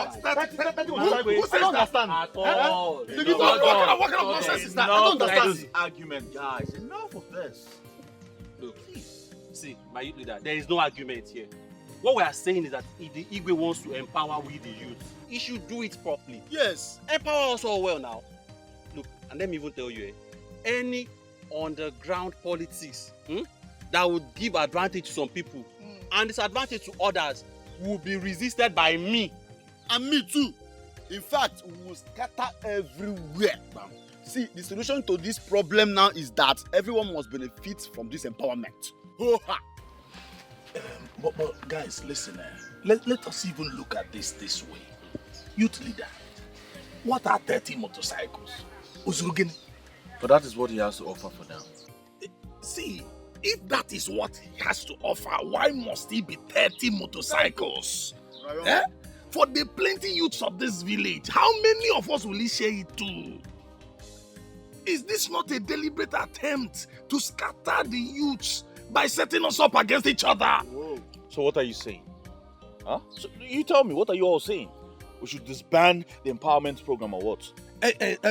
Who says that? At all. What kind of nonsense is that? I don't understand this argument, guys. Enough of this. Look, see, my youth leader, there is no argument here. What we are saying is that if the Igwe wants to empower we the youth, he should do it properly. Yes. Empower us all well now. Look, and let me even tell you, any underground politics that would give advantage to some people and disadvantage to others will be resisted by me. And me too. In fact, we will scatter everywhere. See, the solution to this problem now is that everyone must benefit from this empowerment. But guys, listen, let us even look at this way. Youth leader, what are 30 motorcycles? Uzurugin? But that is what he has to offer for now. See, if that is what he has to offer, why must he be 30 motorcycles? Eh? For the plenty youths of this village, how many of us will he share it to? Is this not a deliberate attempt to scatter the youths by setting us up against each other? Whoa. So what are you saying? Huh? So you tell me, what are you all saying? We should disband the empowerment program or what?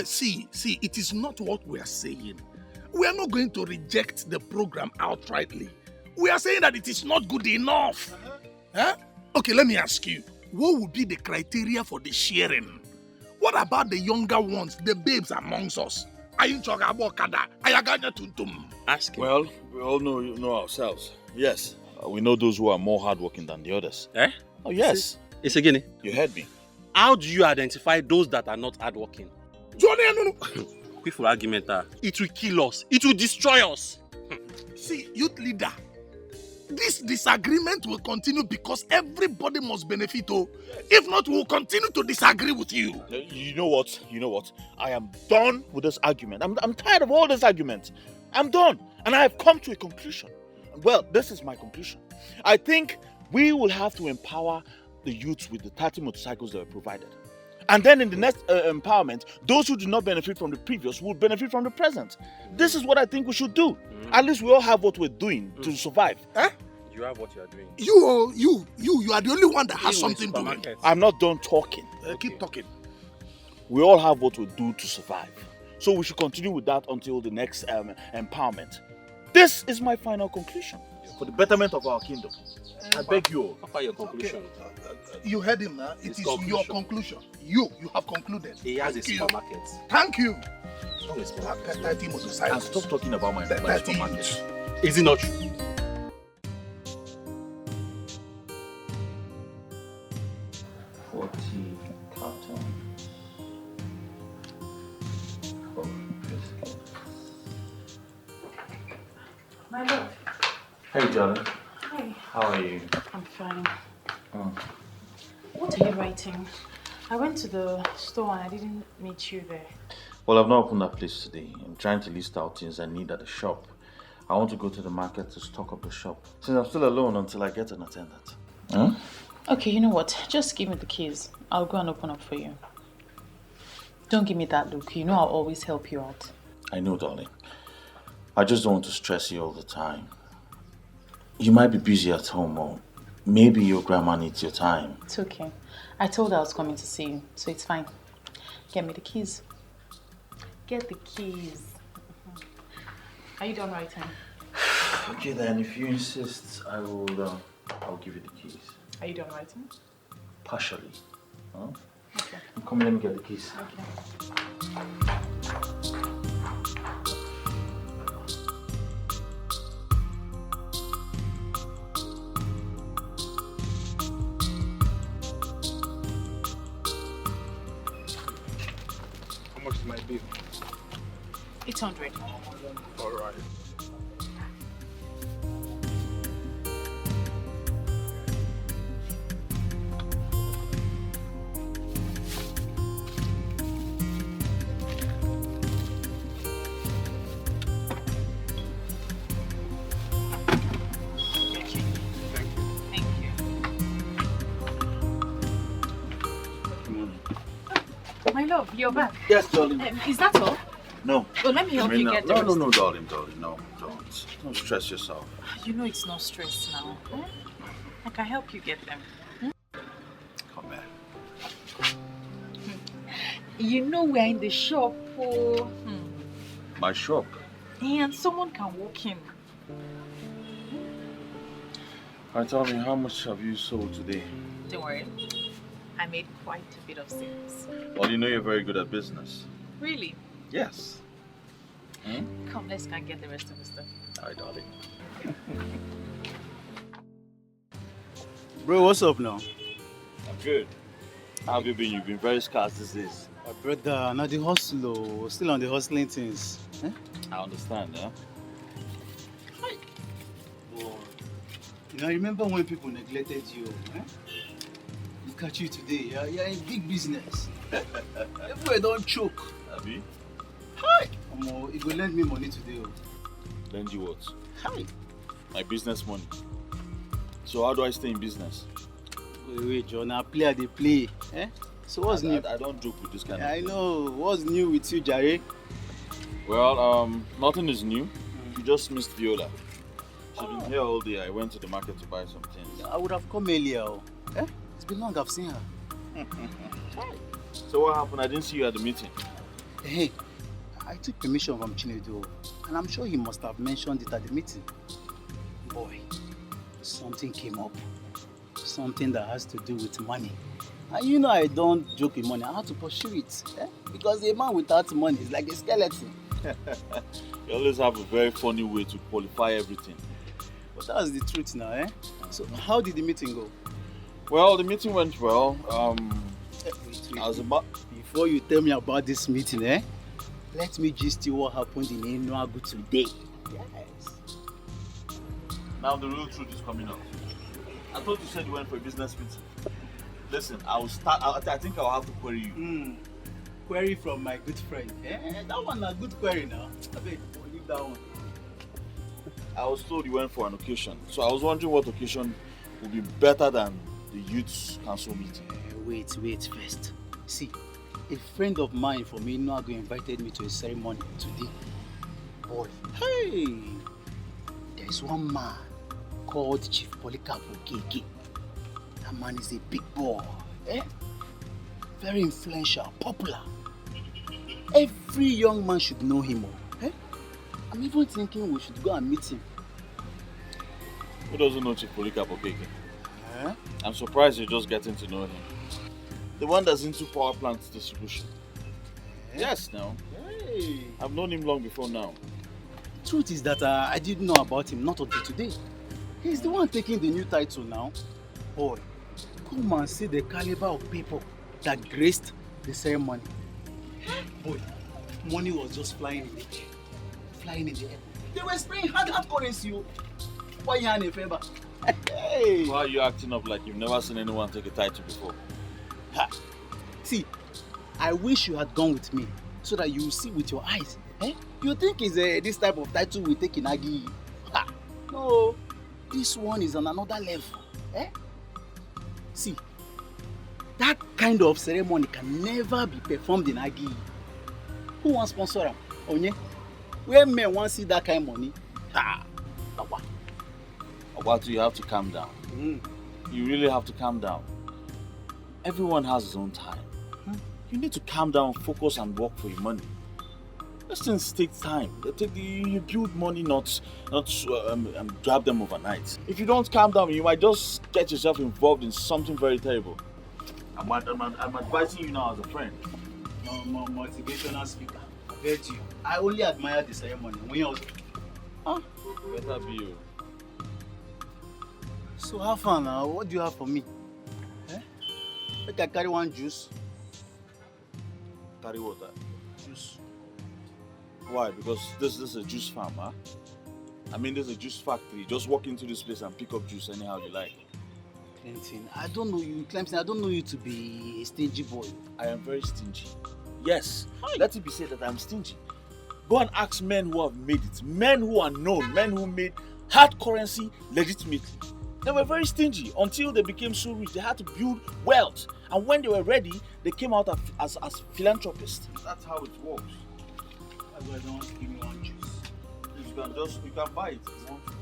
See, it is not what we are saying. We are not going to reject the program outrightly. We are saying that it is not good enough. Huh? Okay, let me ask you. What would be the criteria for the sharing? What about the younger ones, the babes amongst us? Ask him. Well, we all know ourselves. Yes, we know those who are more hardworking than the others. Eh? Oh, yes. It's again. You heard me. How do you identify those that are not hardworking? Quick for argument, it will kill us. It will destroy us. See, youth leader, this disagreement will continue because everybody must benefit. If not, we will continue to disagree with you. You know what? I am done with this argument. I'm tired of all this argument. I'm done. And I have come to a conclusion. Well, this is my conclusion. I think we will have to empower the youths with the 30 motorcycles that were provided. And then in the next empowerment, those who do not benefit from the previous will benefit from the present. This is what I think we should do. At least we all have what we're doing to survive. Huh? You have what you are doing. You are the only one that has something doing. I'm not done talking. Keep talking. We all have what we do to survive. So we should continue with that until the next empowerment. This is my final conclusion. For the betterment of our kingdom. I beg you all. What your conclusion? You heard him now. It is your conclusion. You have concluded. He has a supermarket. Thank you. 30 motorcycles. And stop talking about my supermarket. Is it not true? My love. Hey, darling. Hi. How are you? I'm fine. Oh. What are you writing? I went to the store and I didn't meet you there. Well, I've not opened that place today. I'm trying to list out things I need at the shop. I want to go to the market to stock up the shop. Since I'm still alone until I get an attendant. Huh? Okay, you know what? Just give me the keys. I'll go and open up for you. Don't give me that look. You know I'll always help you out. I know, darling. I just don't want to stress you all the time. You might be busy at home, or maybe your grandma needs your time. It's okay. I told her I was coming to see you, so it's fine. Get me the keys. Get the keys. Are you done writing? Okay then, if you insist, I'll give you the keys. Are you done writing? Partially. Huh? Okay. Come, let me get the keys. Okay. How much is my bill? 800. All right. My love, you're back. Yes, darling. Is that all? No. Well, let me help you get the rest. No, darling, no, don't. Don't stress yourself. You know it's no stress now. I can help you get them. Come here. You know we're in the shop. Oh. My shop? And someone can walk in. And tell me, how much have you sold today? Don't worry. I made quite a bit of sales. Well, you know you're very good at business. Really? Yes. Come, let's go and get the rest of the stuff. Alright, darling. Bro, what's up now? I'm good. How have you been? You've been very scarce these days. Brother, now the hustle, still on the hustling things. I understand, huh? You know, I remember when people neglected you. Look at you today, you're in big business. Everywhere don't choke. Abi? Hi! You go lend me money today. Lend you what? Hi! My business money. So how do I stay in business? Wait, John, I play. So what's new? I don't joke with this kind of I thing. know. What's new with you, Jare? Well, nothing is new. You just missed Viola. She's been here all day. I went to the market to buy some things. I would have come earlier. It's been long I've seen her. So what happened? I didn't see you at the meeting. Hey, I took permission from Chinedu, and I'm sure he must have mentioned it at the meeting. Boy, something came up. Something that has to do with money. And you know I don't joke with money. I have to pursue it. Because a man without money is like a skeleton. You always have a very funny way to qualify everything. But that's the truth now, So how did the meeting go? Well, the meeting went well. Wait. I was about... Before you tell me about this meeting, let me gist you what happened in Enugu today. Yes. Now the real truth is coming out. I thought you said you went for a business meeting. Listen, I think I'll have to query you. Query from my good friend. That one a good query now. I bet we'll leave that one. I was told you went for an occasion. So I was wondering what occasion would be better than the youth council meeting. Wait first. See, a friend of mine from Enugu invited me to a ceremony today. Boy, hey! There's one man called Chief Polycarp Okeke. That man is a big boy. Very influential, popular. Every young man should know him. I'm even thinking we should go and meet him. Who doesn't know Chief Polycarp Okeke? I'm surprised you're just getting to know him. The one that's into power plant distribution. Yes, now. Hey. I've known him long before now. Truth is that I didn't know about him not until today. He's the one taking the new title now. Boy, come and see the caliber of people that graced the ceremony. Boy, money was just flying in the air. Flying in the air. They were spraying hard currency. Why you in a favor? Hey! Why are you acting up like you've never seen anyone take a title before? See, I wish you had gone with me so that you will see with your eyes. You think it's this type of title we take in Agi? No, this one is on another level. See, that kind of ceremony can never be performed in Agi. Who wants sponsor him? Onye? Where men want to see that kind of money? Obatu, you have to calm down. You really have to calm down. Everyone has his own time. You need to calm down, focus and work for your money. These things take time. You build money, not grab them overnight. If you don't calm down, you might just get yourself involved in something very terrible. I'm advising you now as a friend. Motivational speaker. I bet you. I only admire the ceremony. When you Better be you. So how far now? What do you have for me? Make I carry one juice. Carry water. Juice. Why? Because this is a juice farm, huh? I mean, there's a juice factory. Just walk into this place and pick up juice anyhow you like. Clemson, I don't know you. Clemson, I don't know you to be a stingy boy. I am very stingy. Yes, let it be said that I'm stingy. Go and ask men who have made it. Men who are known. Men who made hard currency legitimately. They were very stingy until they became so rich. They had to build wealth. And when they were ready, they came out as philanthropists. That's how it works. That's why I don't want to give me one juice. You can buy it if you want to.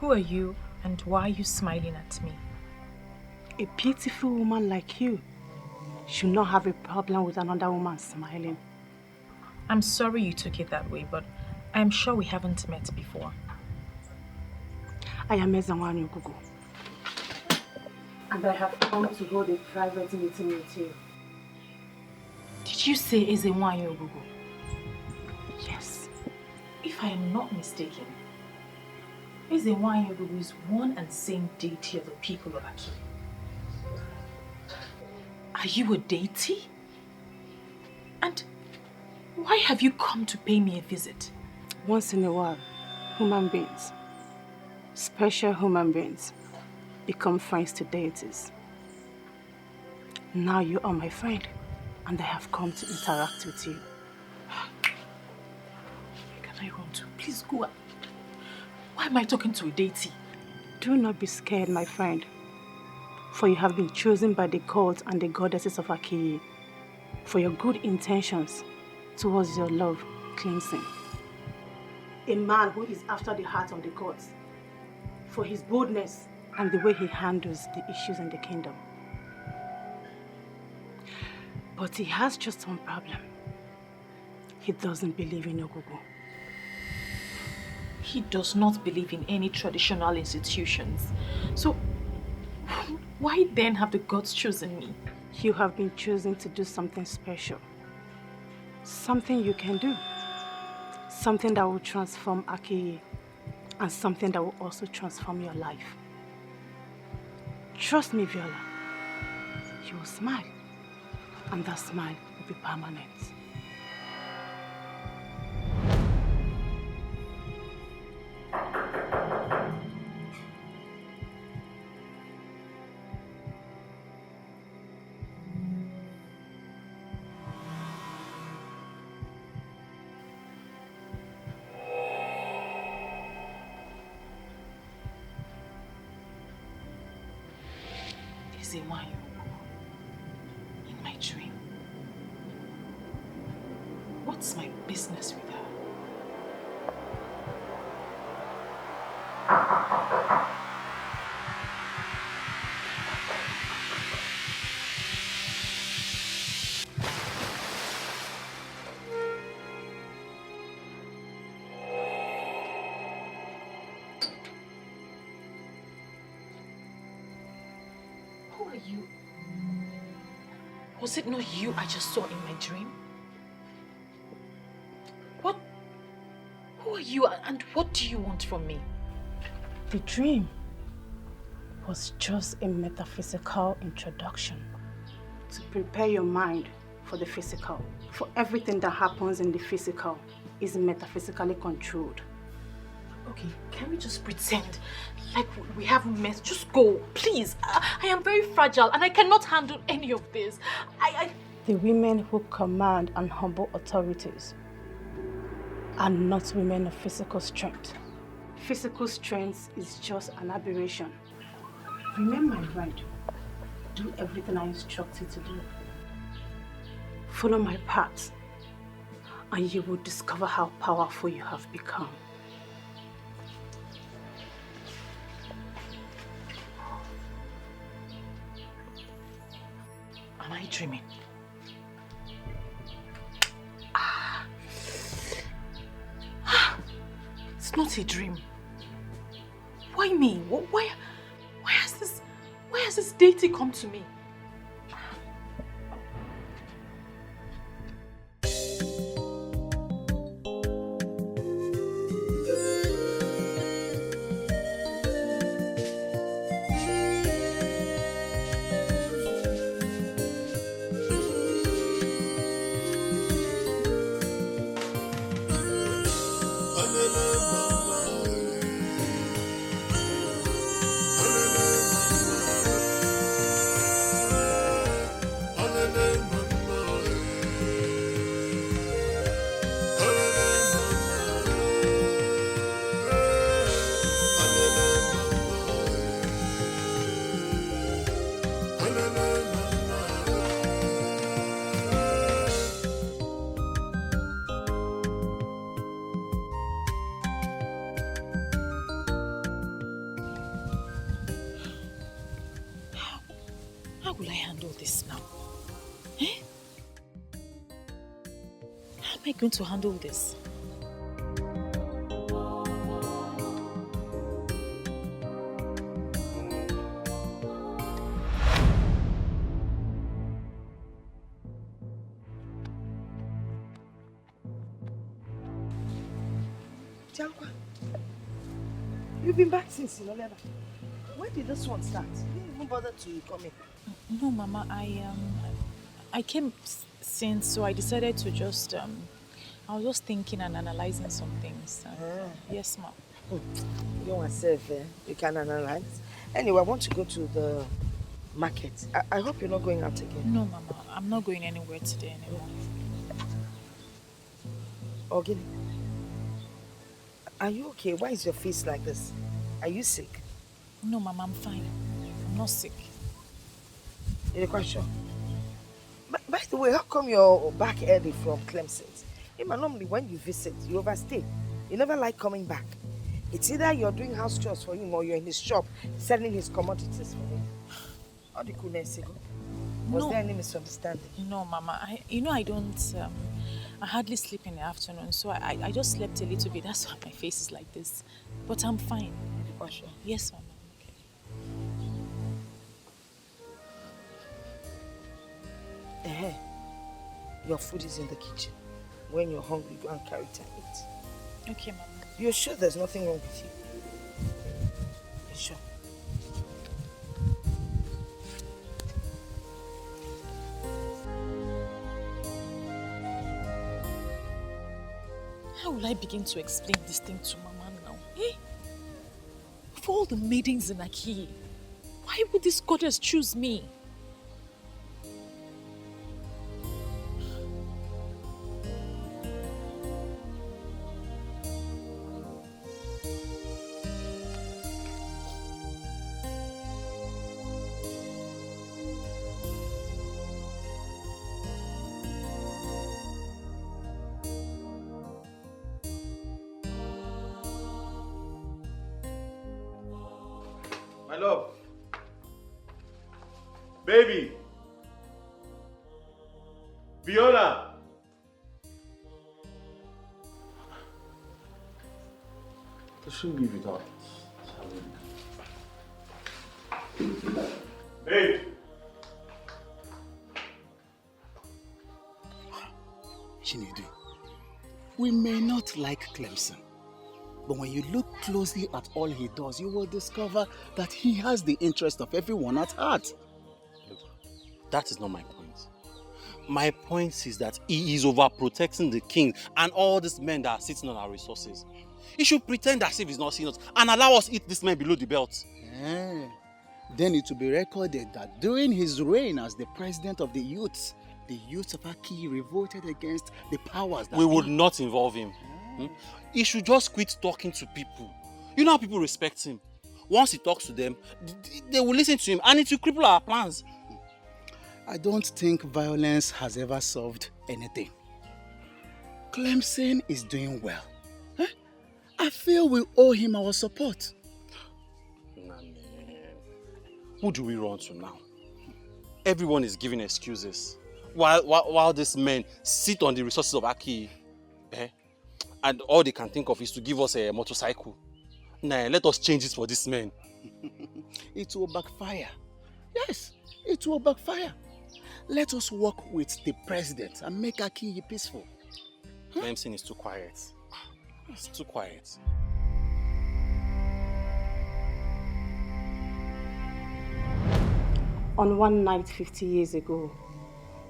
Who are you and why are you smiling at me? A beautiful woman like you should not have a problem with another woman smiling. I'm sorry you took it that way, but I'm sure we haven't met before. I am Ezanwani Gugu. And I have come to hold a private meeting with you. Did you say Ezenwanyi Ogugu? Yes. If I am not mistaken, Ezenwanyi Ogugu is one and same deity of the people of Aki. Are you a deity? And why have you come to pay me a visit? Once in a while, human beings, special human beings, become friends to deities. Now you are my friend, and I have come to interact with you. Where can I run to? Please go. Why am I talking to a deity? Do not be scared, my friend, for you have been chosen by the gods and the goddesses of Akiyi for your good intentions towards your love cleansing. A man who is after the heart of the gods for his boldness and the way he handles the issues in the kingdom. But he has just one problem. He doesn't believe in Ogugu. He does not believe in any traditional institutions. So, why then have the gods chosen me? You have been chosen to do something special. Something you can do. Something that will transform Akiyi. And something that will also transform your life. Trust me, Viola. You will smile. And that smile will be permanent. Ezenwanyi in my dream. What's my business with her? Who are you? Was it not you I just saw in my dream? Who are you and what do you want from me? The dream was just a metaphysical introduction to prepare your mind for the physical. For everything that happens in the physical is metaphysically controlled. Okay, can we just pretend like we haven't met? Just go, please. I am very fragile and I cannot handle any of this. The women who command and humble authorities are not women of physical strength. Physical strength is just an aberration. Remember my word. Do everything I instruct you to do. Follow my path, and you will discover how powerful you have become. Am I dreaming? It's not a dream. Why me? Why has this deity come to me? How will I handle this now? Eh? How am I going to handle this? Jankwa, you've been back since Ilolela. When did this one start? You didn't even bother to come in. No, Mama, I came since, so I decided to just, I was just thinking and analyzing some things. Yes, Mom. You want to serve, you can analyze. Anyway, I want to go to the market. I hope you're not going out again. No, Mama, I'm not going anywhere today anymore. Ogini, are you okay? Why is your face like this? Are you sick? No, Mama, I'm fine. I'm not sick. You're quite sure? By the way, how come you're back early from Clemson's? Normally when you visit, you overstay. You never like coming back. It's either you're doing house chores for him or you're in his shop selling his commodities for him. How did you go? Was there any misunderstanding? No, Mama. I don't... I hardly sleep in the afternoon, so I just slept a little bit. That's why my face is like this. But I'm fine. For sure? Yes, Mama. Okay. Your food is in the kitchen. When you're hungry, go and carry it and eat. Okay, Mama. You're sure there's nothing wrong with you? You're sure? How will I begin to explain this thing to Mama now? Eh? For all the maidens in Aki, why would this goddess choose me? My love. Baby. Viola. I shouldn't leave without telling. Babe. Chinedu, we may not like Clemson, but when you look closely at all he does, you will discover that he has the interest of everyone at heart. Look, that is not my point. My point is that he is overprotecting the king and all these men that are sitting on our resources. He should pretend as if he's not seeing us and allow us eat this man below the belt. Then it will be recorded that during his reign as the president of the youths of Aki revolted against the powers that we would not involve him. He should just quit talking to people. You know how people respect him. Once he talks to them, they will listen to him and it will cripple our plans. I don't think violence has ever solved anything. Clemson is doing well. I feel we owe him our support. Who do we run to now? Everyone is giving excuses. While these men sit on the resources of Aki, and all they can think of is to give us a motorcycle. Nah, let us change it for this man. It will backfire. Yes, it will backfire. Let us work with the president and make Aki peaceful. Clemson is too quiet. It's too quiet. On one night 50 years ago,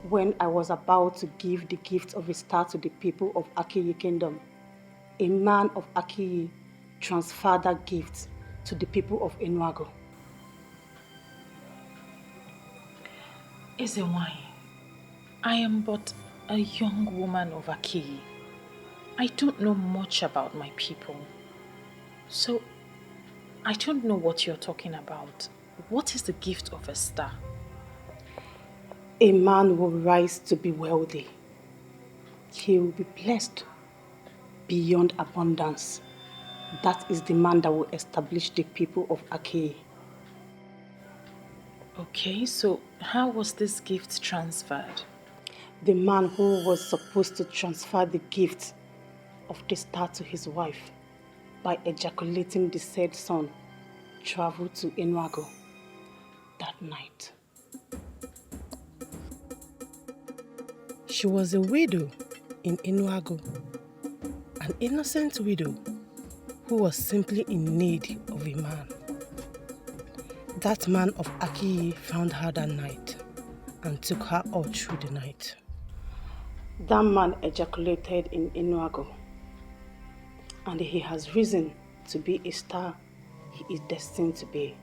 when I was about to give the gift of a star to the people of Akiyi Kingdom, a man of Akiyi transferred that gift to the people of Enuago. Ezewai, I am but a young woman of Akiyi. I don't know much about my people. So, I don't know what you're talking about. What is the gift of a star? A man will rise to be wealthy. He will be blessed beyond abundance. That is the man that will establish the people of Akiyi. Okay, so how was this gift transferred? The man who was supposed to transfer the gift of the star to his wife by ejaculating the said son traveled to Enuago that night. She was a widow in Enuago, an innocent widow who was simply in need of a man. That man of Akiyi found her that night and took her all through the night. That man ejaculated in Enuago, and he has risen to be a star he is destined to be.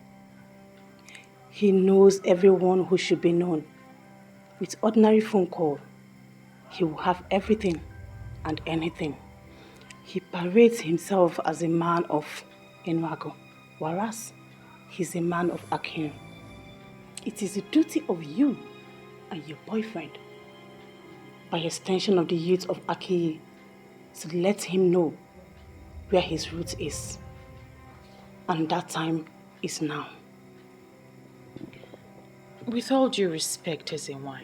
He knows everyone who should be known. With ordinary phone call, he will have everything and anything. He parades himself as a man of Enuago, whereas he's a man of Akin. It is the duty of you and your boyfriend, by extension of the youth of Akiyi, to let him know where his root is. And that time is now. With all due respect, Ezenwai,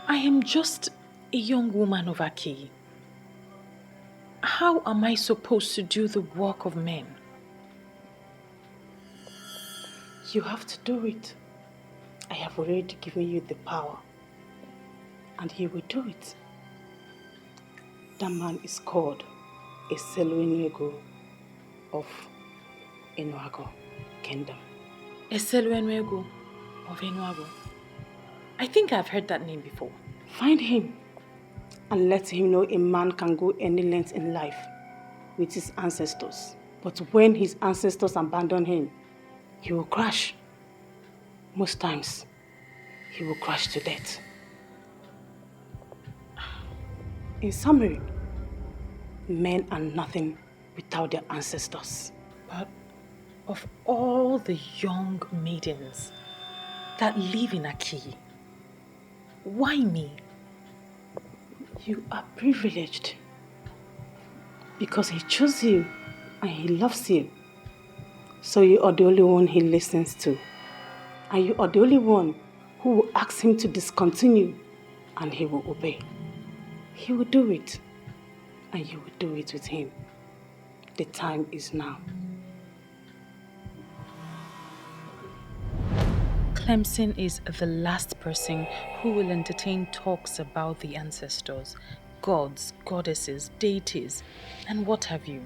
I am just a young woman of Akiyi. How am I supposed to do the work of men? You have to do it. I have already given you the power, and you will do it. That man is called Eseluenuego of Enuago Kingdom. Eseluenuego of Enuago. I think I've heard that name before. Find him and let him know a man can go any length in life with his ancestors. But when his ancestors abandon him, he will crash. Most times, he will crash to death. In summary, men are nothing without their ancestors. But of all the young maidens that live in Akiyi, why me? You are privileged because he chose you and he loves you. So you are the only one he listens to. And you are the only one who will ask him to discontinue and he will obey. He will do it and you will do it with him. The time is now. Clemson is the last person who will entertain talks about the ancestors, gods, goddesses, deities, and what have you.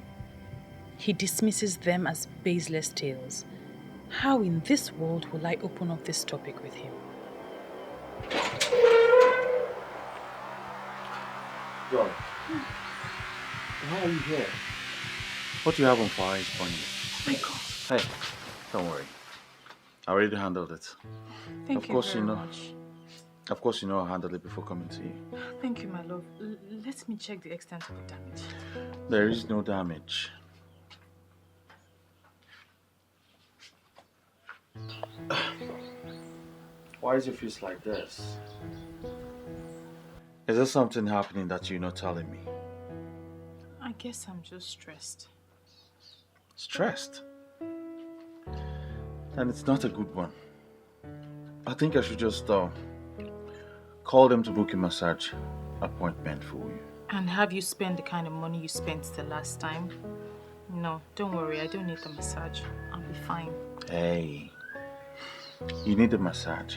He dismisses them as baseless tales. How in this world will I open up this topic with him? John, why are you here? What do you have on fire is funny. My God. Hey, don't worry. I already handled it. Thank you very much. Of course you know I handled it before coming to you. Thank you, my love. Let me check the extent of the damage. There is no damage. Why is your face like this? Is there something happening that you're not telling me? I guess I'm just stressed. Stressed? And it's not a good one. I think I should just call them to book a massage appointment for you. And have you spent the kind of money you spent the last time? No, don't worry, I don't need the massage. I'll be fine. Hey, you need a massage.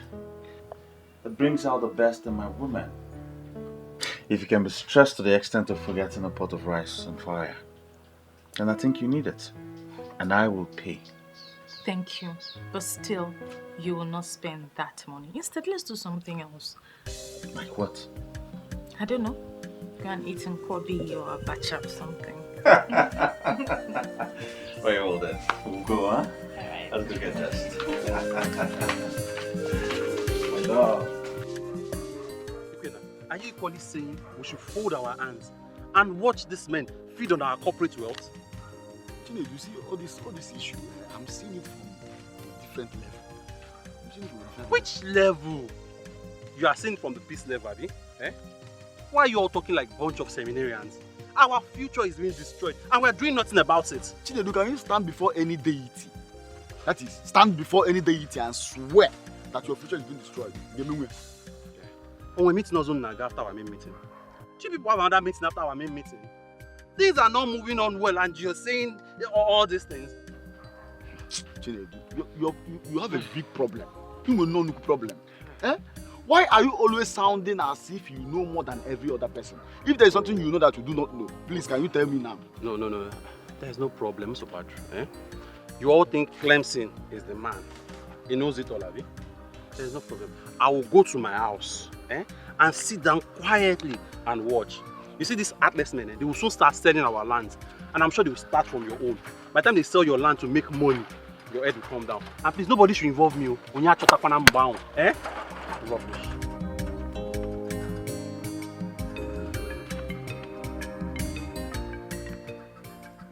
It brings out the best in my woman. If you can be stressed to the extent of forgetting a pot of rice on fire, then I think you need it. And I will pay. Thank you. But still, you will not spend that money. Instead, let's do something else. Like what? I don't know. Go and eat in Kobe or Abacha or something. Very well then. We'll go, huh? Alright. Let's go get dressed. My dog. Are you equally saying we should fold our hands and watch these men feed on our corporate wealth? You see all this issue, I'm seeing it from a different level. I'm seeing it from a different Which level? You are seeing from the peace level, Abi? Eh? Why are you all talking like a bunch of seminarians? Our future is being destroyed and we're doing nothing about it. Chinedu, can you stand before any deity That is, stand before any deity and swear that your future is being destroyed. When we meeting us on Naga after our main meeting. Two people have another meeting after our main meeting. Things are not moving on well and you're saying all these things. You have a big problem. You will know no problem. Eh? Why are you always sounding as if you know more than every other person? If there is something you know that you do not know, please can you tell me now? No. There's no problem, Mr. Padre. Eh? You all think Clemson is the man. He knows it all, have you? There's no problem. I will go to my house and sit down quietly and watch. You see these artless men, they will soon start selling our lands. And I'm sure they will start from your own. By the time they sell your land to make money, your head will come down. And please, nobody should involve me. When you are bound, rubbish.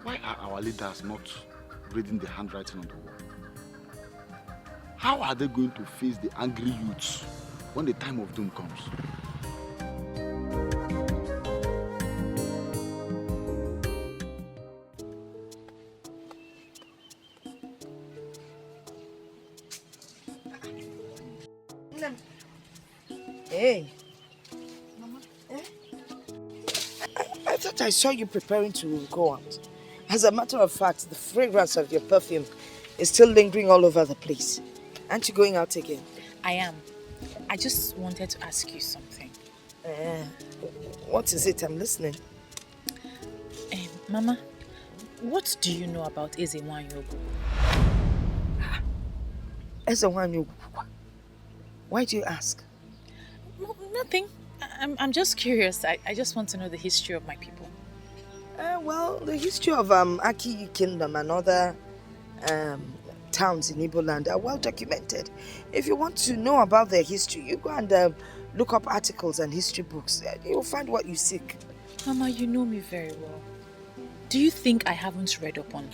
Why are our leaders not reading the handwriting on the wall? How are they going to face the angry youths when the time of doom comes? Hey. Mama. I thought I saw you preparing to go out. As a matter of fact, the fragrance of your perfume is still lingering all over the place. Aren't you going out again? I am. I just wanted to ask you something. What is it? I'm listening. Mama, what do you know about Ezewanyogu? Ezewanyogu? Why do you ask? No, nothing. I'm just curious. I just want to know the history of my people. Well, the history of Aki Kingdom and other towns in Igbo land are well documented. If you want to know about their history, you go and look up articles and history books. You'll find what you seek. Mama, you know me very well. Do you think I haven't read up on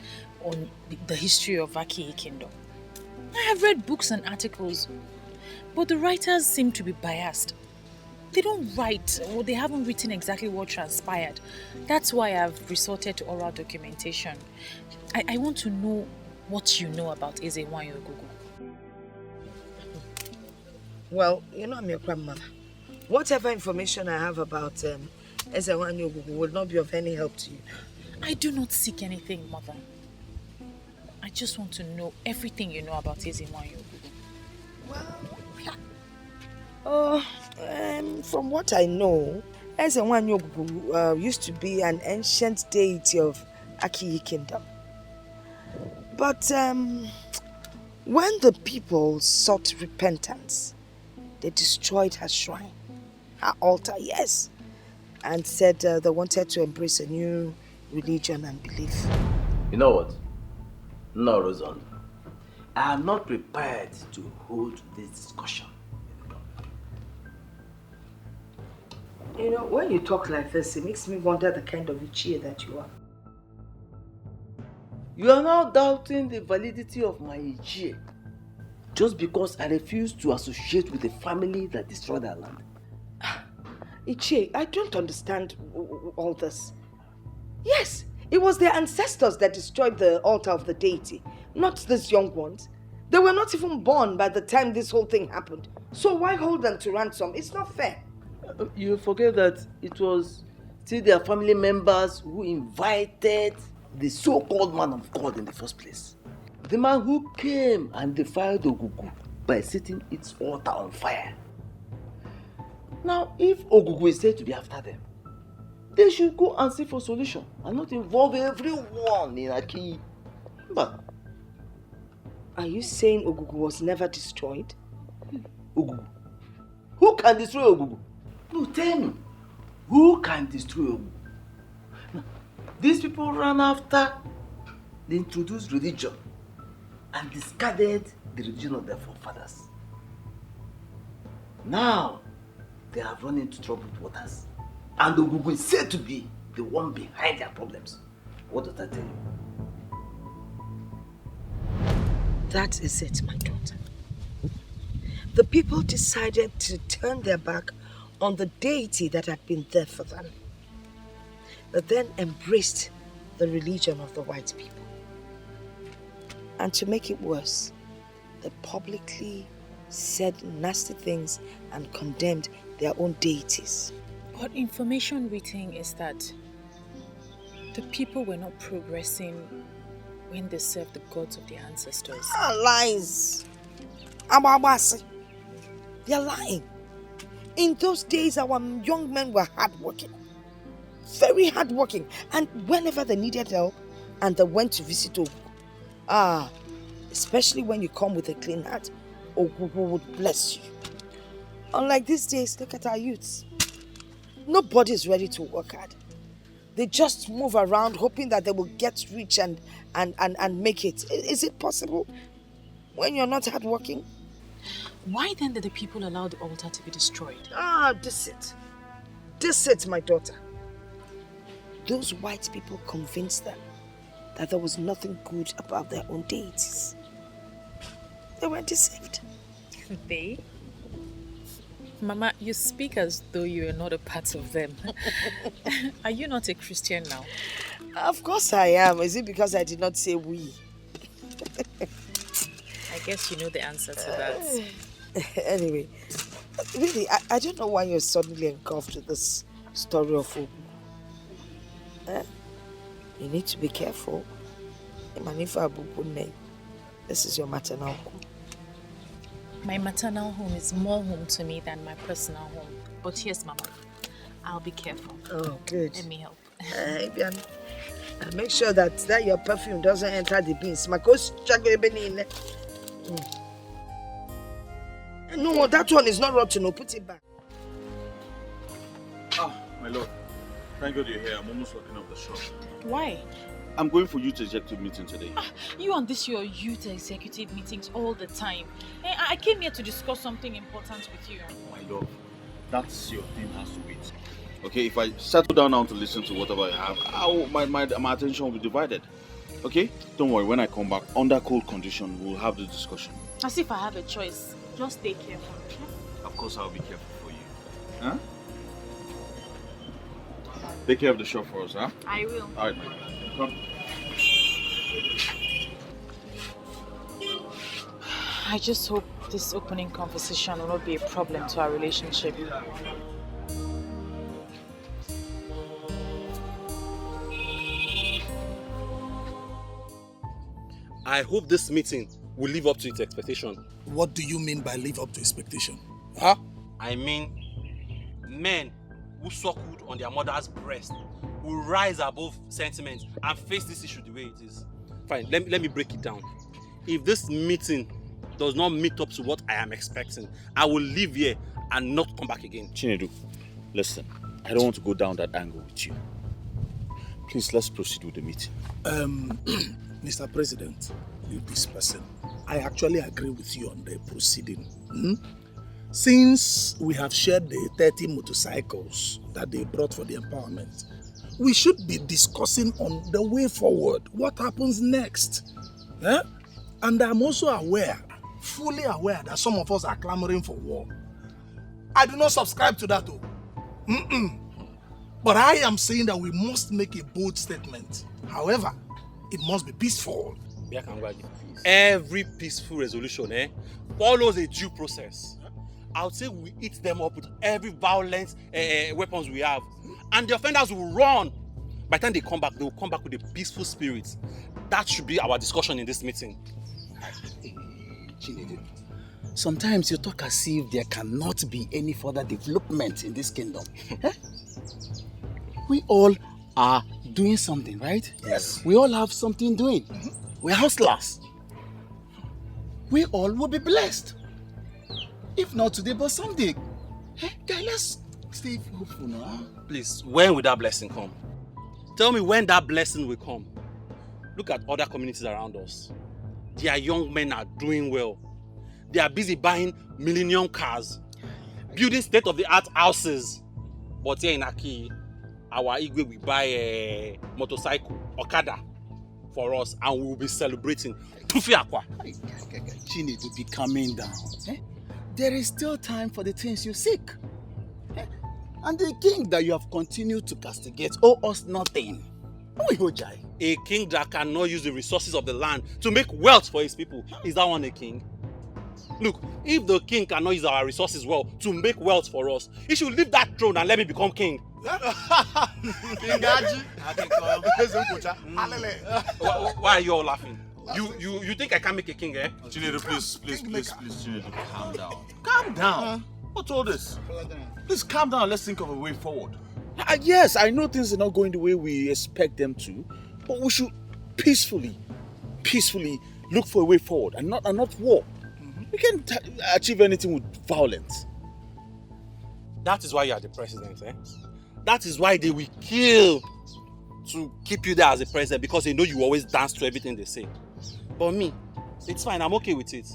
the history of Aki Kingdom? I have read books and articles, but the writers seem to be biased. They don't write, or they haven't written exactly what transpired. That's why I've resorted to oral documentation. I want to know what you know about Ezewanyogu. Well, you know I'm your grandmother. Whatever information I have about Ezewanyogu will not be of any help to you. I do not seek anything, Mother. I just want to know everything you know about Ezewanyogu. Well, from what I know, Ezewanyogu used to be an ancient deity of Aki Kingdom. But when the people sought repentance, they destroyed her shrine, her altar, yes, and said they wanted to embrace a new religion and belief. You know what? No, Rosan. I am not prepared to hold this discussion. You know, when you talk like this, it makes me wonder the kind of Ichie that you are. You are now doubting the validity of my Ichie just because I refuse to associate with a family that destroyed our land. Ichie, I don't understand all this. Yes, it was their ancestors that destroyed the altar of the deity, not these young ones. They were not even born by the time this whole thing happened. So why hold them to ransom? It's not fair. You forget that it was still their family members who invited the so-called man of God in the first place. The man who came and defied Ogugu by setting its altar on fire. Now, if Ogugu is said to be after them, they should go and seek for a solution and not involve everyone in Aki. But are you saying Ogugu was never destroyed? Ogugu? Who can destroy Ogugu? No, tell me. Who can destroy Ogugu? Now, these people ran after the introduced religion and discarded the religion of their forefathers. Now, they have run into troubled waters. And Ogugu is said to be the one behind their problems. What does that tell you? That is it, my daughter. The people decided to turn their back on the deity that had been there for them. They then embraced the religion of the white people. And to make it worse, they publicly said nasty things and condemned their own deities. But information we think is that the people were not progressing when they served the gods of their ancestors. Lies! Ababasi. They're lying. In those days, our young men were hardworking. Very hardworking. And whenever they needed help, and they went to visit Ogu, especially when you come with a clean heart, Ogu would bless you. Unlike these days, look at our youths. Nobody is ready to work hard. They just move around hoping that they will get rich and make it. Is it possible when you're not hardworking? Why then did the people allow the altar to be destroyed? This it, my daughter. Those white people convinced them that there was nothing good about their own deities. They were deceived. They? Mama, you speak as though you are not a part of them. Are you not a Christian now? Of course I am. Is it because I did not say we? I guess you know the answer to that. Anyway, really, I don't know why you're suddenly engulfed with this story of Ogu. You need to be careful. This is your maternal home. My maternal home is more home to me than my personal home. But yes, Mama, I'll be careful. Oh, good. Let me help. Make sure that your perfume doesn't enter the beans. No, that one is not rotten. No, put it back. My lord. Thank God you're here. I'm almost locking up the shop. Why? I'm going for youth executive meeting today. You and this your youth executive meetings all the time. I came here to discuss something important with you. My love, that's your thing has to wait. Okay, if I settle down now to listen to whatever I have, my attention will be divided. Okay? Don't worry, when I come back, under cold condition, we'll have the discussion. As if I have a choice. Just stay careful, okay? Of course, I'll be careful for you. Huh? Take care of the shop for us, huh? I will. Alright, my God. Come. I just hope this opening conversation will not be a problem to our relationship. I hope this meeting will live up to its expectation. What do you mean by live up to expectation? Huh? I mean, men who suckled on their mother's breast will rise above sentiment and face this issue the way it is. Fine, let me break it down. If this meeting does not meet up to what I am expecting, I will leave here and not come back again. Chinedu, listen, I don't want to go down that angle with you. Please, let's proceed with the meeting. Mr. President, leave this person. I actually agree with you on the proceeding. Since we have shared the 30 motorcycles that they brought for the empowerment, we should be discussing on the way forward, what happens next. And I'm also aware, fully aware, that some of us are clamoring for war. I do not subscribe to that though. But I am saying that we must make a bold statement. However, it must be peaceful. Every peaceful resolution follows a due process. I would say we eat them up with every violent weapons we have. And the offenders will run. By the time they come back, they will come back with a peaceful spirit. That should be our discussion in this meeting. Sometimes you talk as if there cannot be any further development in this kingdom. We all are doing something, right? Yes. We all have something doing. We're hustlers. We all will be blessed. If not today, but someday. Guy, let's stay hopeful now. Please, when will that blessing come? Tell me when that blessing will come. Look at other communities around us. Their young men are doing well. They are busy buying millennium cars, building state-of-the-art houses. But here in Aki, our Igwe will buy a motorcycle, Okada, for us, and we will be celebrating. Tufi Akwa. Chinedu, be calming down. There is still time for the things you seek. And the king that you have continued to castigate owe us nothing. A king that cannot use the resources of the land to make wealth for his people. Is that one a king? Look, if the king cannot use our resources well to make wealth for us, he should leave that throne and let me become king. Why are you all laughing? You think I can make a king, eh? Chinedu, please, Chinedu, calm down. Calm down. What's all this? Please calm down. Let's think of a way forward. Yes, I know things are not going the way we expect them to, but we should peacefully look for a way forward and not war. We can't achieve anything with violence. That is why you are the president, eh? That is why they will kill to keep you there as the president, because they know you always dance to everything they say. But me, it's fine, I'm okay with it.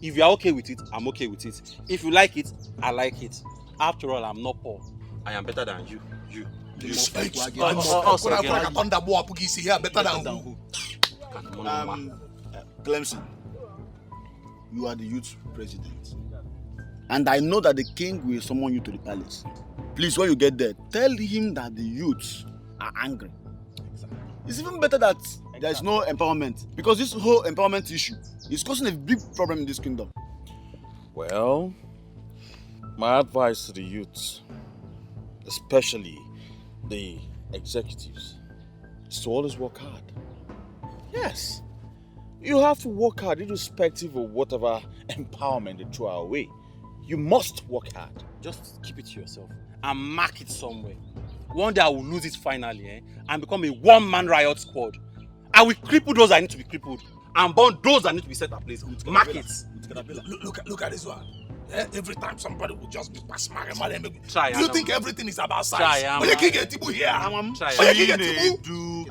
If you are okay with it, I'm okay with it. If you like it, I like it. After all, I'm not poor. I am better than you. Clemson, you are the youth president. And I know that the king will summon you to the palace. Please, when you get there, tell him that the youths are angry. It's even better that there is no empowerment, because this whole empowerment issue is causing a big problem in this kingdom. Well, my advice to the youths, especially the executives, is to always work hard. Yes, you have to work hard irrespective of whatever empowerment they throw our way. You must work hard. Just keep it to yourself and mark it somewhere. One day I will lose it finally, eh? And become a one-man riot squad. I will cripple those that need to be crippled and burn those that need to be set ablaze. Mark it. Look at this one. Every time somebody will just be pass my Try. Do you think everything is about size? When you get Tibu here,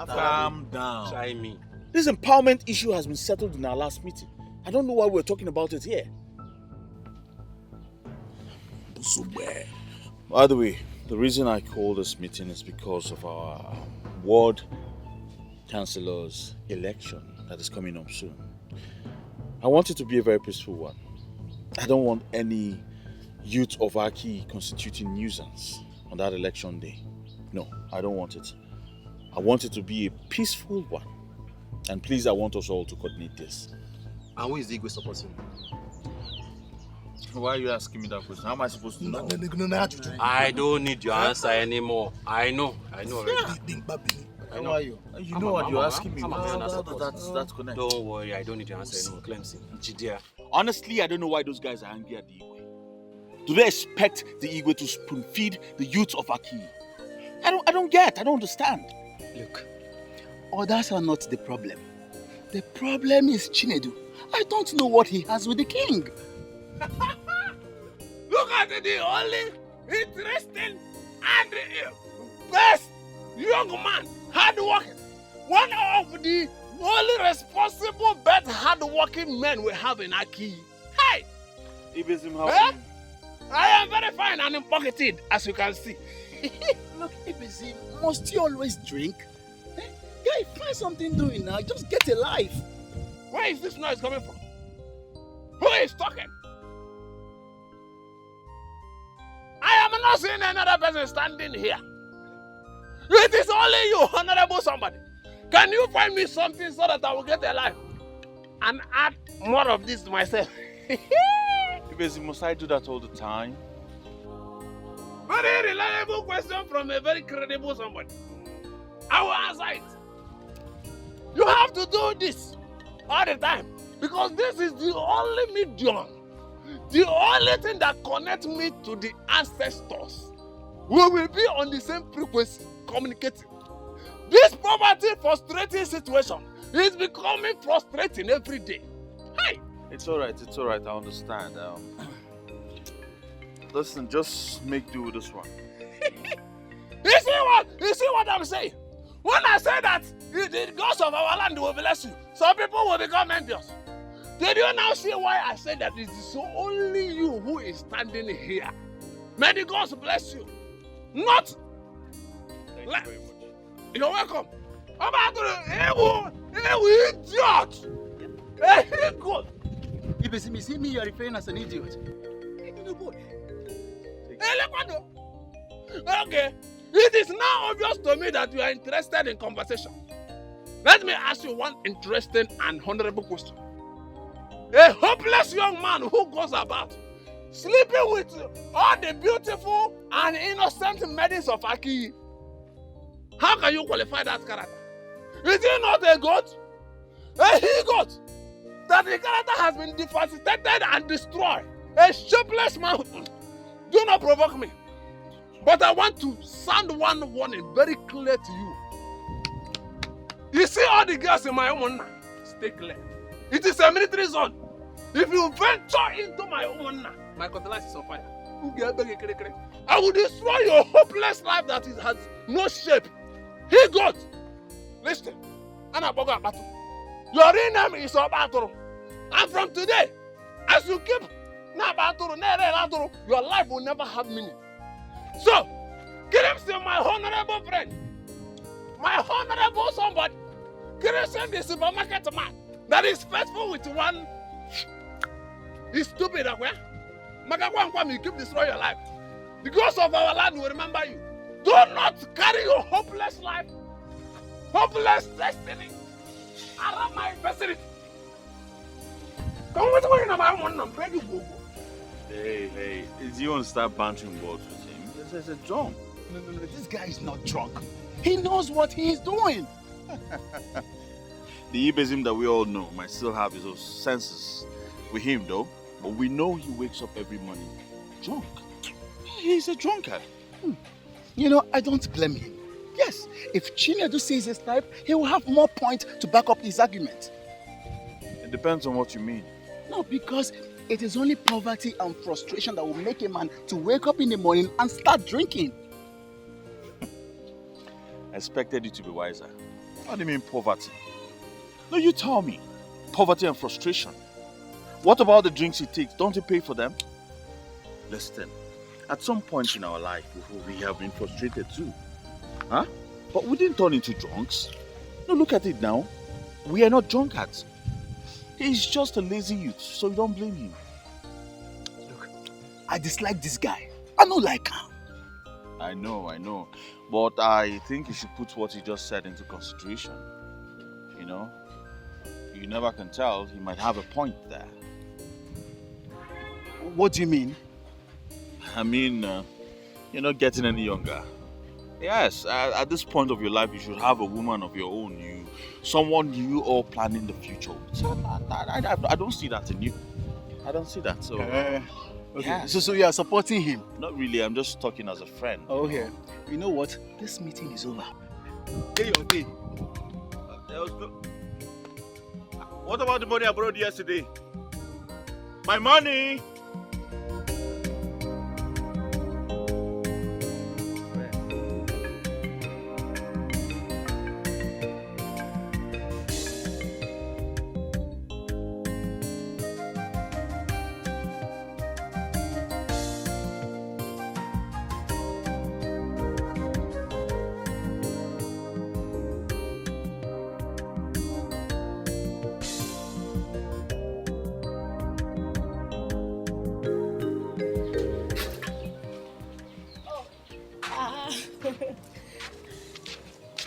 Calm down. Try me. This empowerment issue has been settled in our last meeting. I don't know why we're talking about it here. By the way, the reason I called this meeting is because of our ward councillor's election that is coming up soon. I want it to be a very peaceful one. I don't want any youth of Aki constituting nuisance on that election day. No, I don't want it. I want it to be a peaceful one. And please, I want us all to coordinate this. And who is the Igwe supporting? Why are you asking me that question? How am I supposed to know? I don't need your answer anymore. I know already. I know you. You know what you're asking me. That's connected. Don't worry, I don't need your answer anymore. Clemson, Jidia. Honestly, I don't know why those guys are angry at the Igwe. Do they expect the Igwe to spoon feed the youth of Aki? I don't understand. Look, others are not the problem. The problem is Chinedu. I don't know what he has with the king. Look at the only interesting and best young man, hard-working. One of the only responsible, but hard-working men we have in Aki. Hey! I am very fine and pocketed, as you can see. Look, Ibezim, must you always drink? Guy, find something doing now. Just get a life. Where is this noise coming from? Who is talking? I am not seeing another person standing here. It is only you, honorable somebody. Can you find me something so that I will get a life and add more of this to myself? Must I do that all the time? Very reliable question from a very credible somebody. I will answer it. You have to do this all the time because this is the only medium, the only thing that connects me to the ancestors. We will be on the same frequency, communicating. This poverty frustrating situation is becoming frustrating every day. Hi. It's all right, I understand. Listen, just make do with this one. You see what I'm saying? When I say that the gods of our land will bless you, some people will become envious. Did you now see why I said that it is only you who is standing here? May the gods bless you. Not. Thank you very much. You're welcome. How about the idiot? Hey, good. Ibezim, you see me, you're referring as an idiot. Okay. It is now obvious to me that you are interested in conversation. Let me ask you one interesting and honorable question. A hopeless young man who goes about sleeping with all the beautiful and innocent maidens of Aki. How can you qualify that character? Is he not a goat? A he-goat? That the character has been devastated and destroyed. A shapeless man. Do not provoke me. But I want to sound one warning very clear to you. You see all the girls in my home now? Stay clear. It is a military zone. If you venture into my home now, my cutlass is on fire. I will destroy your hopeless life that it has no shape. He got. Listen. Your real name is Obatoro. And from today, as you keep your life will never have meaning. So, Kirimsi, my honorable friend, my honorable somebody, Kirimsi, the supermarket man that is faithful with one, is stupid. You keep destroying your life. The ghost of our land will remember you. Do not carry your hopeless life, hopeless destiny around my facility. Come with me in my one number. Hey, is you want to start bantering words with him? It's a joke. No, this guy is not drunk. He knows what he is doing. The Ibezim that we all know might still have his own senses with him though, but we know he wakes up every morning drunk. He's a drunkard. You know, I don't blame him. Yes, if Chinedu sees his type, he will have more points to back up his argument. It depends on what you mean. No, because it is only poverty and frustration that will make a man to wake up in the morning and start drinking. I expected you to be wiser. What do you mean poverty? No, you tell me. Poverty and frustration. What about the drinks he takes? Don't he pay for them? Listen, at some point in our life, we have been frustrated too. Huh? But we didn't turn into drunks. No, look at it now. We are not drunkards. He's just a lazy youth, so you don't blame him. Look, I dislike this guy. I don't like him. I know. But I think you should put what he just said into consideration. You know? You never can tell. He might have a point there. What do you mean? I mean, you're not getting any younger. Yes, at this point of your life, you should have a woman of your own. Someone you all planning the future with. I don't see that in you. I don't see that. So, okay. Yeah. So you are supporting him? Not really. I'm just talking as a friend. Okay. You know what? This meeting is over. Hey, your day. What about the money I borrowed yesterday? My money!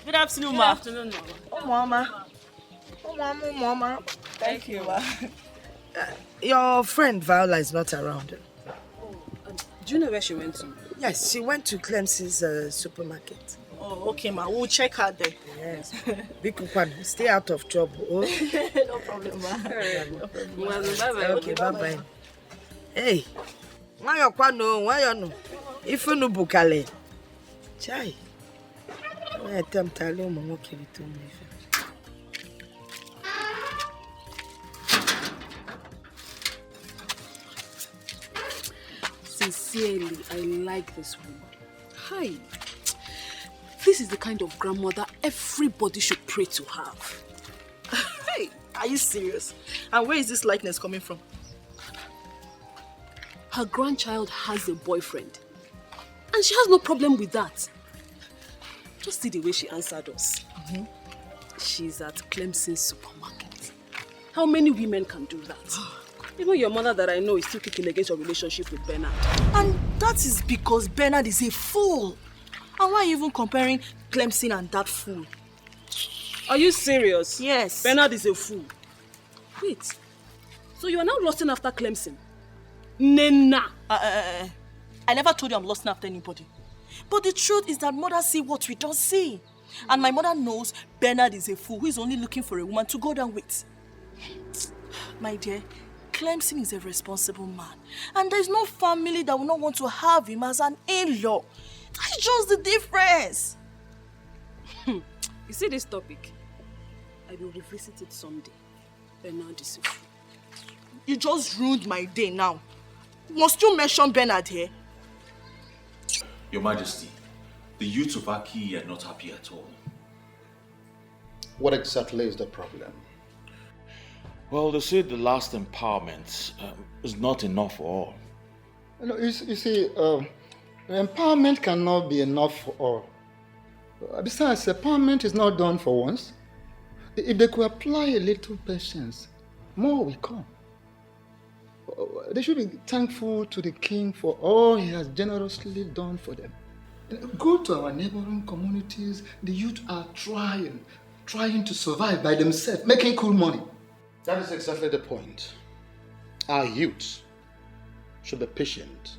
Good afternoon, ma. Good afternoon, Mama. Mama. Thank you, ma. Your friend Viola is not around. Do you know where she went to? Yes, she went to Clemson's supermarket. Oh, okay, ma. We'll check her there. Yes. Bikukwan, stay out of trouble. Oh? No problem, ma. No problem. Bye-bye. Okay, bye-bye. Hey, why you kwano? Why you no? If you no bukale, chai. I attempt to learn my work with you. Sincerely, I like this woman. Hi. This is the kind of grandmother everybody should pray to have. Hey, are you serious? And where is this likeness coming from? Her grandchild has a boyfriend. And she has no problem with that. Just see the way she answered us. She's at Clemson's supermarket. How many women can do that? Even your mother that I know is still kicking against your relationship with Bernard. And that is because Bernard is a fool. And why are you even comparing Clemson and that fool? Are you serious? Yes. Bernard is a fool. Wait. So you are now lusting after Clemson? Nena. I never told you I'm lusting after anybody. But the truth is that mother see what we don't see. And my mother knows Bernard is a fool who is only looking for a woman to go down with. My dear, Clemson is a responsible man. And there is no family that will not want to have him as an in-law. That's just the difference. You see this topic? I will revisit it someday. Bernard is a fool. You just ruined my day now. Must you mention Bernard here? Your Majesty, the youths of Aki are not happy at all. What exactly is the problem? Well, they say the last empowerment is not enough for all. You see, empowerment cannot be enough for all. Besides, empowerment is not done for once. If they could apply a little patience, more will come. They should be thankful to the king for all he has generously done for them. Go to our neighboring communities. The youth are trying to survive by themselves, making cool money. That is exactly the point. Our youths should be patient.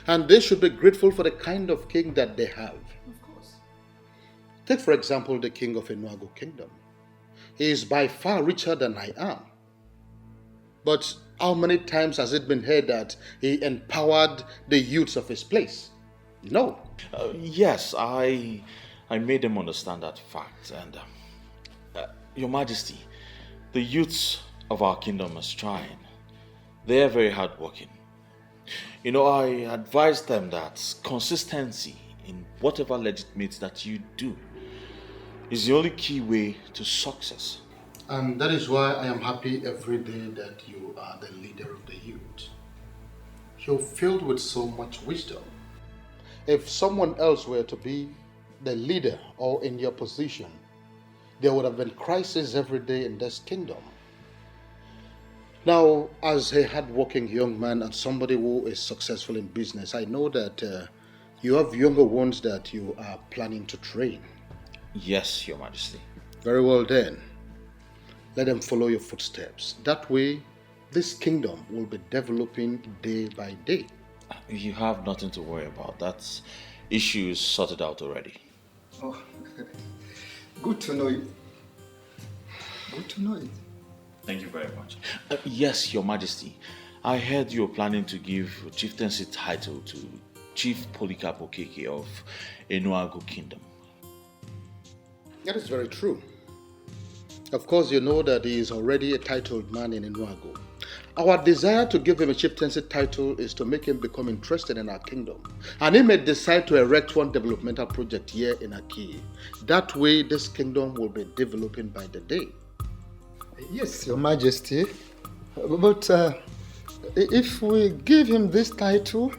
And they should be grateful for the kind of king that they have. Of course. Take, for example, the king of Enuago Kingdom. He is by far richer than I am. But how many times has it been heard that he empowered the youths of his place? No. Yes, I made them understand that fact. And Your Majesty, the youths of our kingdom are trying. They are very hardworking. You know, I advise them that consistency in whatever legitimate that you do is the only key way to success. And that is why I am happy every day that you are the leader of the youth. You're filled with so much wisdom. If someone else were to be the leader or in your position, there would have been crisis every day in this kingdom. Now, as a hardworking young man and somebody who is successful in business, I know that you have younger ones that you are planning to train. Yes, Your Majesty. Very well then. Let them follow your footsteps. That way, this kingdom will be developing day by day. You have nothing to worry about. That issue is sorted out already. Oh, good to know it. Good to know it. Thank you very much. Yes, Your Majesty. I heard you're planning to give a chieftaincy title to Chief Polycarp Okeke of Enuago Kingdom. That is very true. Of course, you know that he is already a titled man in Enuago. Our desire to give him a chieftaincy title is to make him become interested in our kingdom. And he may decide to erect one developmental project here in Aki. That way, this kingdom will be developing by the day. Yes, Your Majesty. But if we give him this title,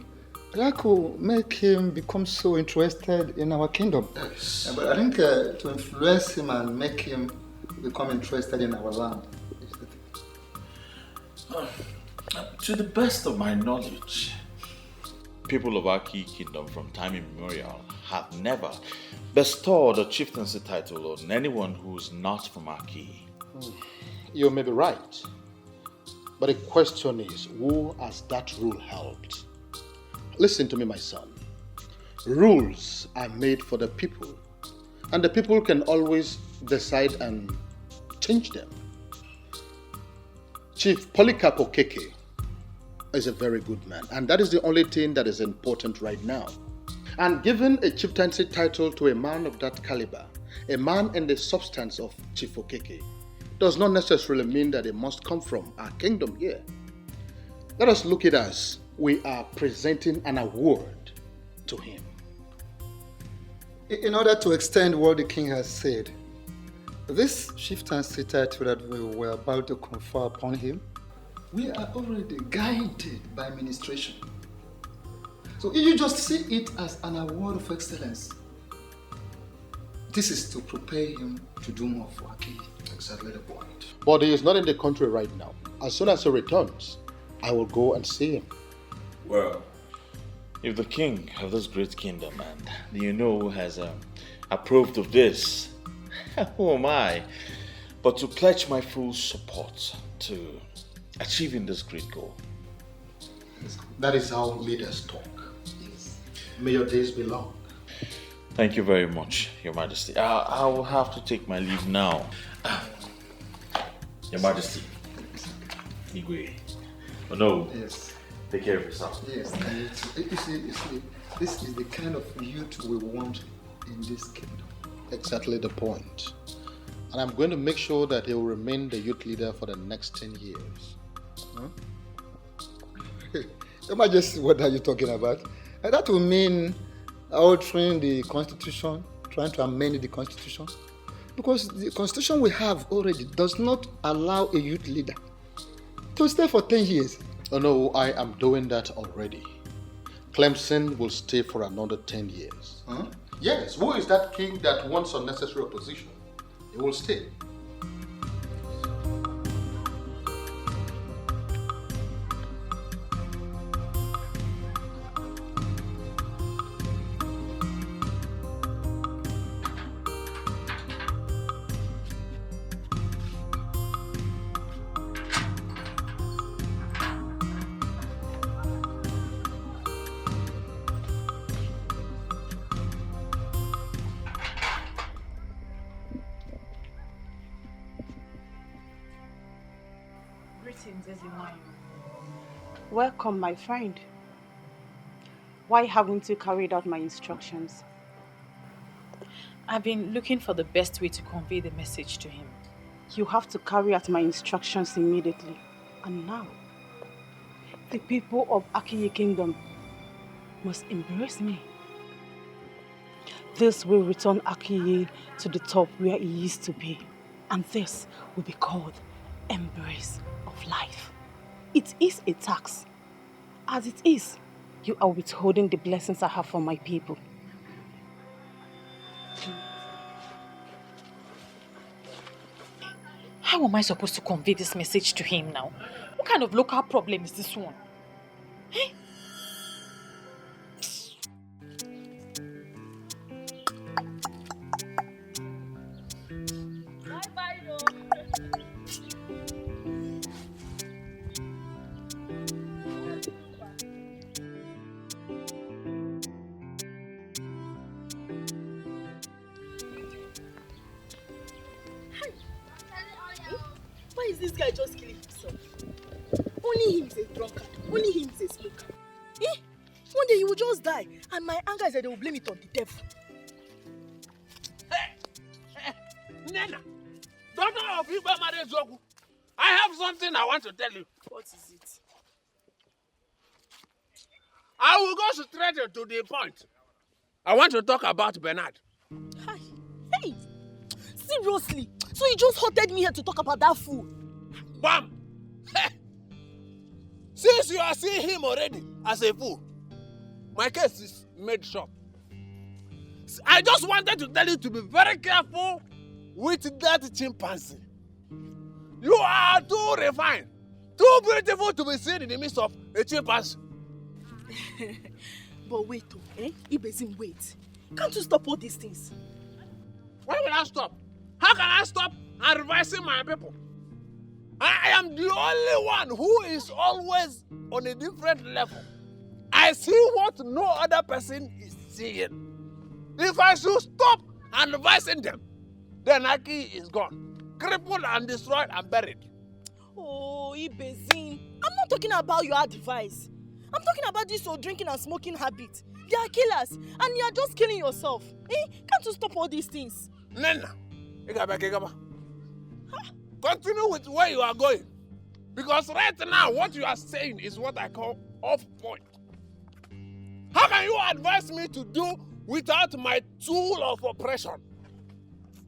that could make him become so interested in our kingdom. Yes. But I think to influence him and make him become interested in our land. To the best of my knowledge, people of Aki Kingdom from time immemorial have never bestowed a chieftaincy title on anyone who is not from Aki. You may be right. But the question is, who has that rule helped? Listen to me, my son. Rules are made for the people, and the people can always decide and change them. Chief Polycarp Okeke is a very good man, and that is the only thing that is important right now. And giving a chieftaincy title to a man of that caliber, a man in the substance of Chief Okeke, does not necessarily mean that it must come from our kingdom here. Let us look at it as we are presenting an award to him. In order to extend what the king has said, this chieftaincy title that we were about to confer upon him, we are already guided by administration. So if you just see it as an award of excellence, this is to prepare him to do more for Aki. Exactly the point. But he is not in the country right now. As soon as he returns, I will go and see him. Well, if the king of this great kingdom and has approved of this, Who am I? But to pledge my full support to achieving this great goal. That is how leaders talk. May your days be long. Thank you very much, Your Majesty. I will have to take my leave now. Your Majesty. Igwe. Oh no. Yes. Take care of yourself. Yes. You see, this is the kind of youth we want in this kingdom. Exactly the point. And I'm going to make sure that he will remain the youth leader for the next 10 years. Huh? Your Majesty, what are you talking about? That will mean altering the constitution, trying to amend the constitution. Because the constitution we have already does not allow a youth leader to stay for 10 years. Oh no, I am doing that already. Clemson will stay for another 10 years. Huh? Yes, who is that king that wants unnecessary opposition? He will stay. Welcome, my friend. Why haven't you carried out my instructions? I've been looking for the best way to convey the message to him. You have to carry out my instructions immediately. And now, the people of Akiye Kingdom must embrace me. This will return Akiye to the top where he used to be. And this will be called embrace of life. It is a tax. As it is, you are withholding the blessings I have for my people. How am I supposed to convey this message to him now? What kind of local problem is this one? Eh? Why is this guy just killing himself? Only him is a drunkard. Only him is a smoker. One day he will just die, and my anger is that they will blame it on the devil. Hey, Nena, daughter of Igwe Marezogu, I have something I want to tell you. What is it? I will go straight to the point. I want to talk about Bernard. Hi. Hey, seriously? So you just hotted me here to talk about that fool? Bam! Since you are seeing him already as a fool, my case is made short. I just wanted to tell you to be very careful with that chimpanzee. You are too refined, too beautiful to be seen in the midst of a chimpanzee. But wait, Ibezim, wait. Can't you stop all these things? Why will I stop? How can I stop advising my people? I am the only one who is always on a different level. I see what no other person is seeing. If I should stop advising them, then Aki is gone, crippled and destroyed and buried. Oh, Ibezim, I'm not talking about your advice. I'm talking about this your drinking and smoking habit. They are killers, and you are just killing yourself. Can't you stop all these things? Nena, continue with where you are going. Because right now, what you are saying is what I call off point. How can you advise me to do without my tool of oppression?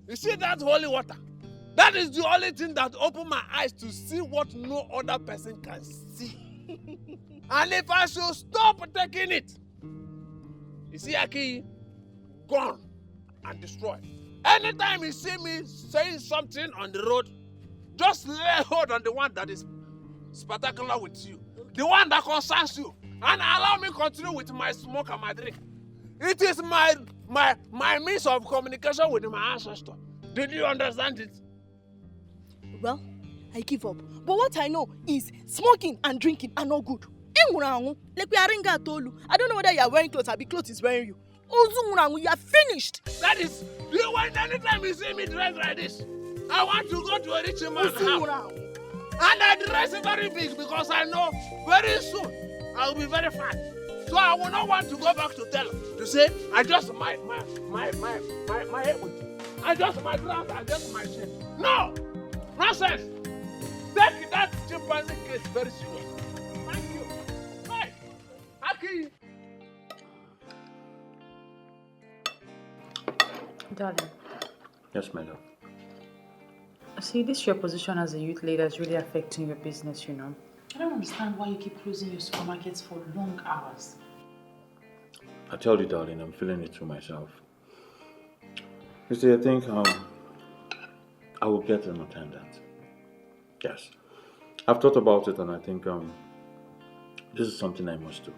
You see that holy water? That is the only thing that opened my eyes to see what no other person can see. And if I should stop taking it, you see Aki, gone and destroyed. Anytime you see me saying something on the road, just lay hold on the one that is spectacular with you, the one that concerns you, and allow me continue with my smoke and my drink. It is my means of communication with my ancestor. Did you understand it? Well, I give up. But what I know is smoking and drinking are not good. Like we are in Gatolu. I don't know whether you are wearing clothes or the clothes is wearing you. You are finished. That is, do you want anytime you see me dressed like this? I want to go to a rich man's house. And I dress very big because I know very soon I will be very fat. So I will not want to go back to tell her to say I just my head with I just my dress, I just my shirt. No! Nonsense! Take that chimpanzee case very serious. Thank you. Hey! Aki! Darling. Yes, my love. See, this your position as a youth leader is really affecting your business, you know. I don't understand why you keep closing your supermarkets for long hours. I tell you, darling, I'm feeling it too myself. You see, I think I will get an attendant. Yes. I've thought about it and I think this is something I must do.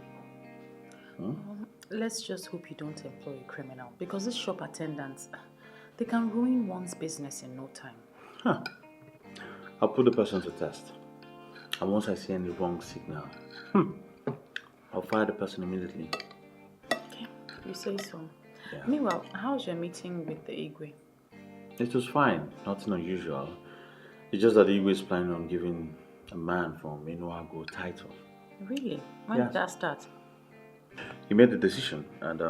Let's just hope you don't employ a criminal, because these shop attendants, they can ruin one's business in no time. Huh. I'll put the person to test. And once I see any wrong signal, I'll fire the person immediately. Okay, you say so. Yeah. Meanwhile, how's your meeting with the Igwe? It was fine, nothing unusual. It's just that the Igwe is planning on giving a man from Inuago a title. Really? When Yes. did that start? He made the decision and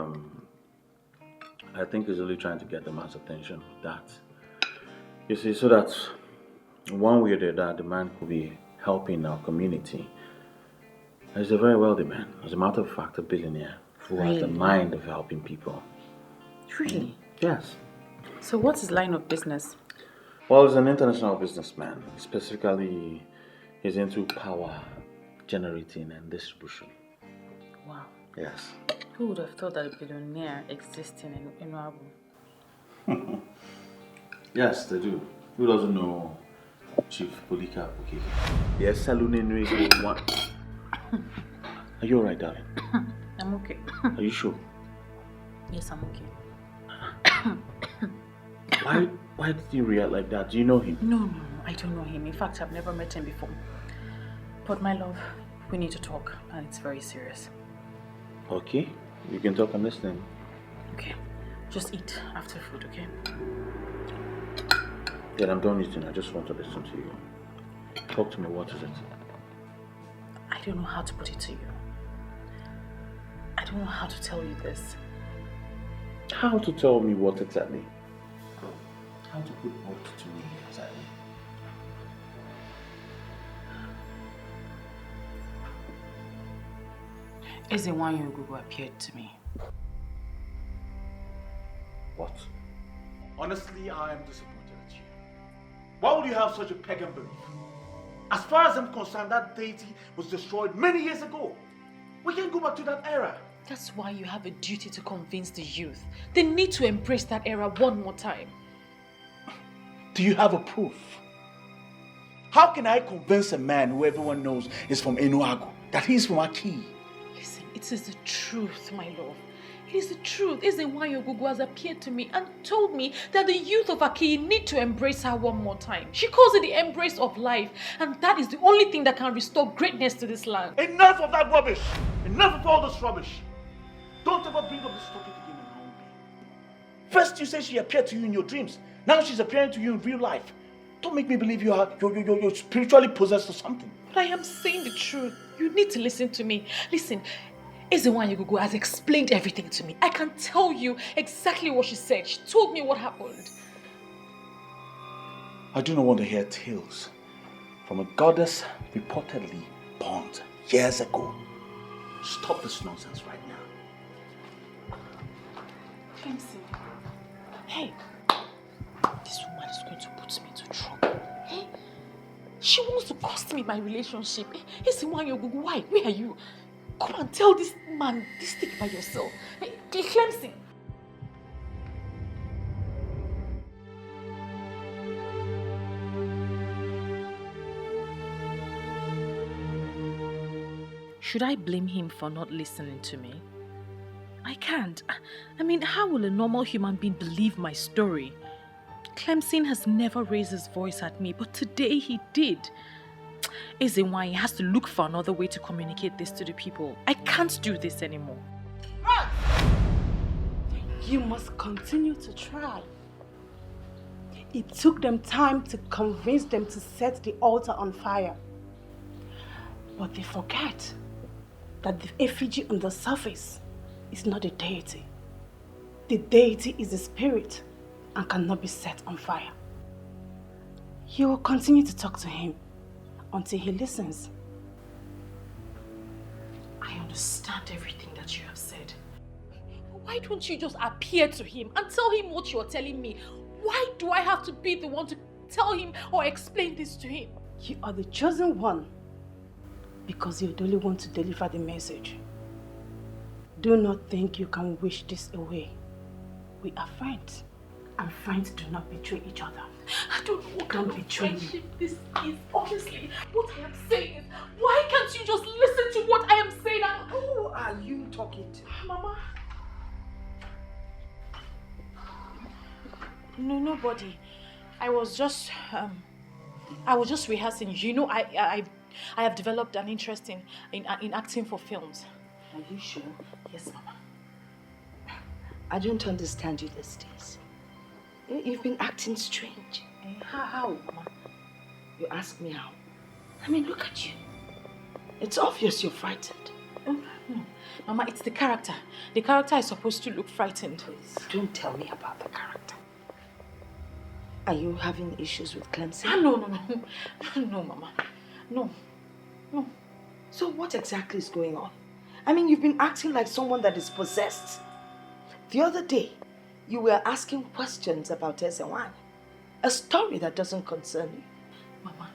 I think he's only trying to get the man's attention with that. You see, so that one way or the other, the man could be helping our community. He's a very wealthy man. As a matter of fact, a billionaire who has the Really? mind of helping people. Really? Yes. So what's his line of business? Well, he's an international businessman. Specifically, he's into power generating and distribution. Wow. Yes. Who would have thought that a billionaire existing in Inuagu? Yes, they do. Who doesn't know Chief Polika Okeke? Yes, Salune Nwego one. Are you alright, darling? I'm okay. Are you sure? Yes, I'm okay. Why did you react like that? Do you know him? No, I don't know him. In fact, I've never met him before. But my love, we need to talk, and it's very serious. Okay, you can talk. I'm listening. Okay, just eat after food, okay? Yeah, I'm done eating. I just want to listen to you. Talk to me. What is it? I don't know how to put it to you. I don't know how to tell you this. How to tell me what exactly? How to put what to me exactly? Ezewanyogugu appeared to me. What? Honestly, I am disappointed at you. Why would you have such a pagan belief? As far as I'm concerned, that deity was destroyed many years ago. We can't go back to that era. That's why you have a duty to convince the youth. They need to embrace that era one more time. Do you have a proof? How can I convince a man who everyone knows is from Enuagu that he's from Aki? Listen, it is the truth, my love. It is the truth. Ezewanyogugu has appeared to me and told me that the youth of Aki need to embrace her one more time. She calls it the embrace of life, and that is the only thing that can restore greatness to this land. Enough of that rubbish! Enough of all this rubbish! Don't ever bring up this topic again around me. First you say she appeared to you in your dreams. Now she's appearing to you in real life. Don't make me believe you're spiritually possessed or something. But I am saying the truth. You need to listen to me. Listen, Ezewanyogugu has explained everything to me. I can tell you exactly what she said. She told me what happened. I do not want to hear tales from a goddess reportedly born years ago. Stop this nonsense right now. Clemson. Hey, this woman is going to put me into trouble. Hey, she wants to cost me my relationship. Hey, Ezewanyogugu, why? Where are you? Come and tell this man this thing by yourself. Hey, Clemson. Should I blame him for not listening to me? I can't. I mean, how will a normal human being believe my story? Clemson has never raised his voice at me, but today he did. Is it why he has to look for another way to communicate this to the people? I can't do this anymore. You must continue to try. It took them time to convince them to set the altar on fire. But they forget that the effigy on the surface is not a deity. The deity is a spirit and cannot be set on fire. You will continue to talk to him until he listens. I understand everything that you have said. Why don't you just appear to him and tell him what you're telling me? Why do I have to be the one to tell him or explain this to him? You are the chosen one because you're the only one to deliver the message. Do not think you can wish this away. We are friends, and friends do not betray each other. I don't know what kind of friendship this is. Honestly, what I am saying is, why can't you just listen to what I am saying? Who are you talking to? Mama. No, nobody. I was just rehearsing. You know, I have developed an interest in acting for films. Are you sure? Yes, Mama. I don't understand you these days. You've been acting strange. How, Mama? You ask me how. I mean, look at you. It's obvious you're frightened. Oh, no. Mama, it's the character. The character is supposed to look frightened. Please, don't tell me about the character. Are you having issues with Clemson? No, no, Mama. No. So what exactly is going on? I mean, you've been acting like someone that is possessed. The other day, you were asking questions about Ezewan, a story that doesn't concern you. Mama,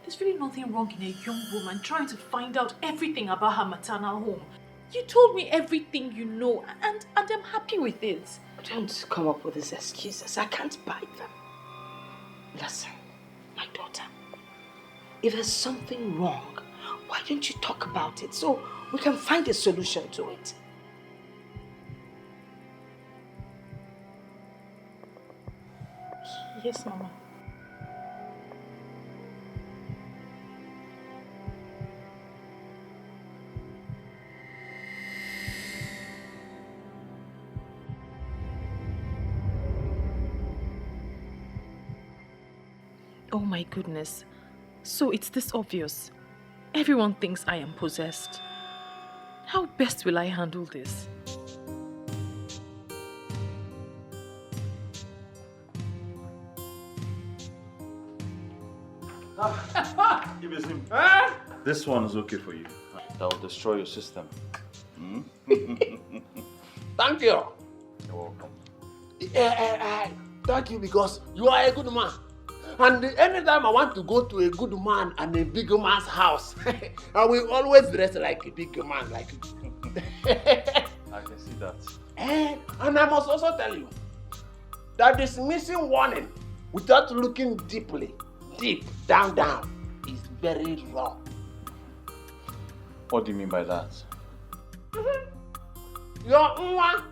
there's really nothing wrong in a young woman trying to find out everything about her maternal home. You told me everything you know, and I'm happy with it. Don't come up with these excuses. I can't buy them. Listen, my daughter, if there's something wrong, why don't you talk about it so we can find a solution to it? Yes, Mama. Oh my goodness. So it's this obvious. Everyone thinks I am possessed. How best will I handle this? Give it him. This one is okay for you. That will destroy your system. Thank you. You're welcome. Thank you because you are a good man. And anytime I want to go to a good man and a big man's house, I will always dress like a big man, like you. I can see that. And I must also tell you that dismissing warning without looking deep down is very wrong. What do you mean by that? Your Nwa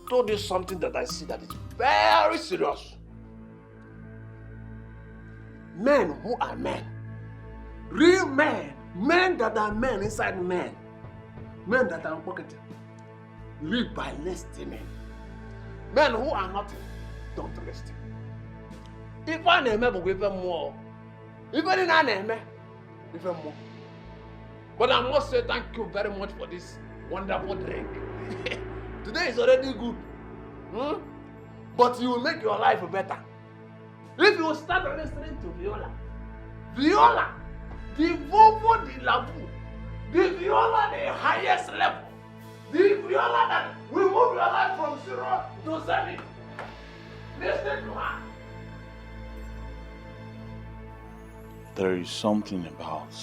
told you something that I see that is very serious. Men who are men, real men, men that are men inside men that are pocketed, live by listening. Men who are nothing don't listen. If I name even more, even in I name even more. But I must say thank you very much for this wonderful drink. Today is already good, but you will make your life better. If you start listening to Viola, the Vovo de la Bou, the Viola the highest level, the Viola that will move your life from 0 to 7. Listen to her. There is something about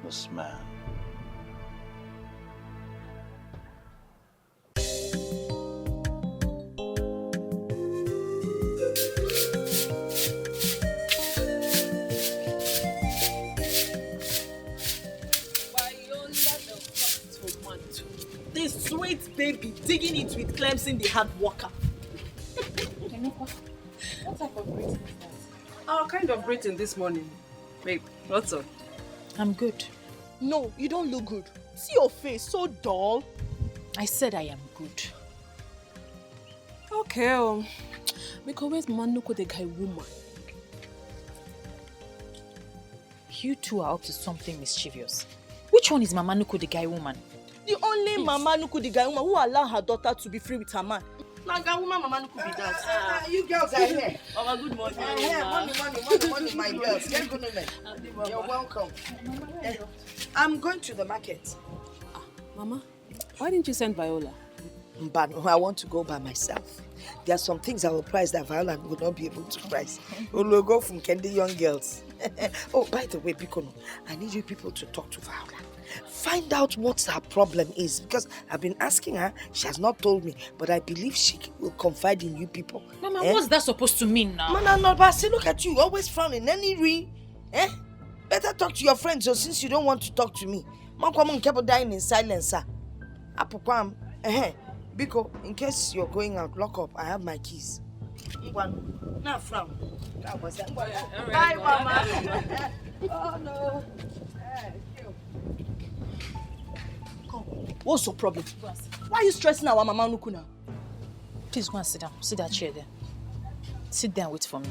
this man. This sweet baby digging it with Clemson, the hard worker. What type of greeting is that? Our kind of greeting this morning. Babe, what's up? I'm good. No, you don't look good. See your face, so dull. I said I am good. Okay, because where's Manuko the guy woman? You two are up to something mischievous. Which one is Mama Nuku, the guy woman? The only Mama Nuku, the guy woman, who allowed her daughter to be free with her man. Now, guy woman, Mama Nuku be that. You girls are here. Mama, good morning. Money, my girls. Very good morning. You're welcome. I'm going to the market. Mama, why didn't you send Viola? But I want to go by myself. There are some things I will price that Viola would not be able to price. We'll go from Candy Young Girls. Oh, by the way, Bikono, I need you people to talk to Viola. Find out what her problem is, because I've been asking her. She has not told me, but I believe she will confide in you people. Mama, what's that supposed to mean now? Mama, no, but see, look at you, always frowning. Better talk to your friends, so since you don't want to talk to me. Mom kept dying in silence, sir. Apopam, Biko, in case you're going out, lock up. I have my keys. Now frown. Bye, Mama. Oh no. Come. What's your problem? Why are you stressing our Mama Nuku now? Please go and sit down. Sit that chair there. Sit there and wait for me.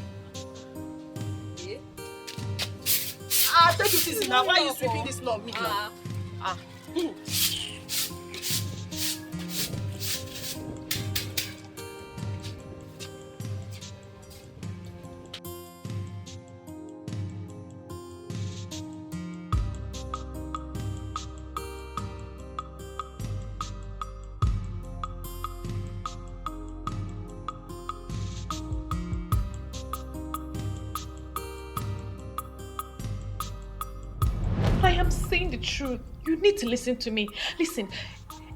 Yeah. Take it easy now. Why are you sweeping this law me now? I am saying the truth. You need to listen to me. Listen,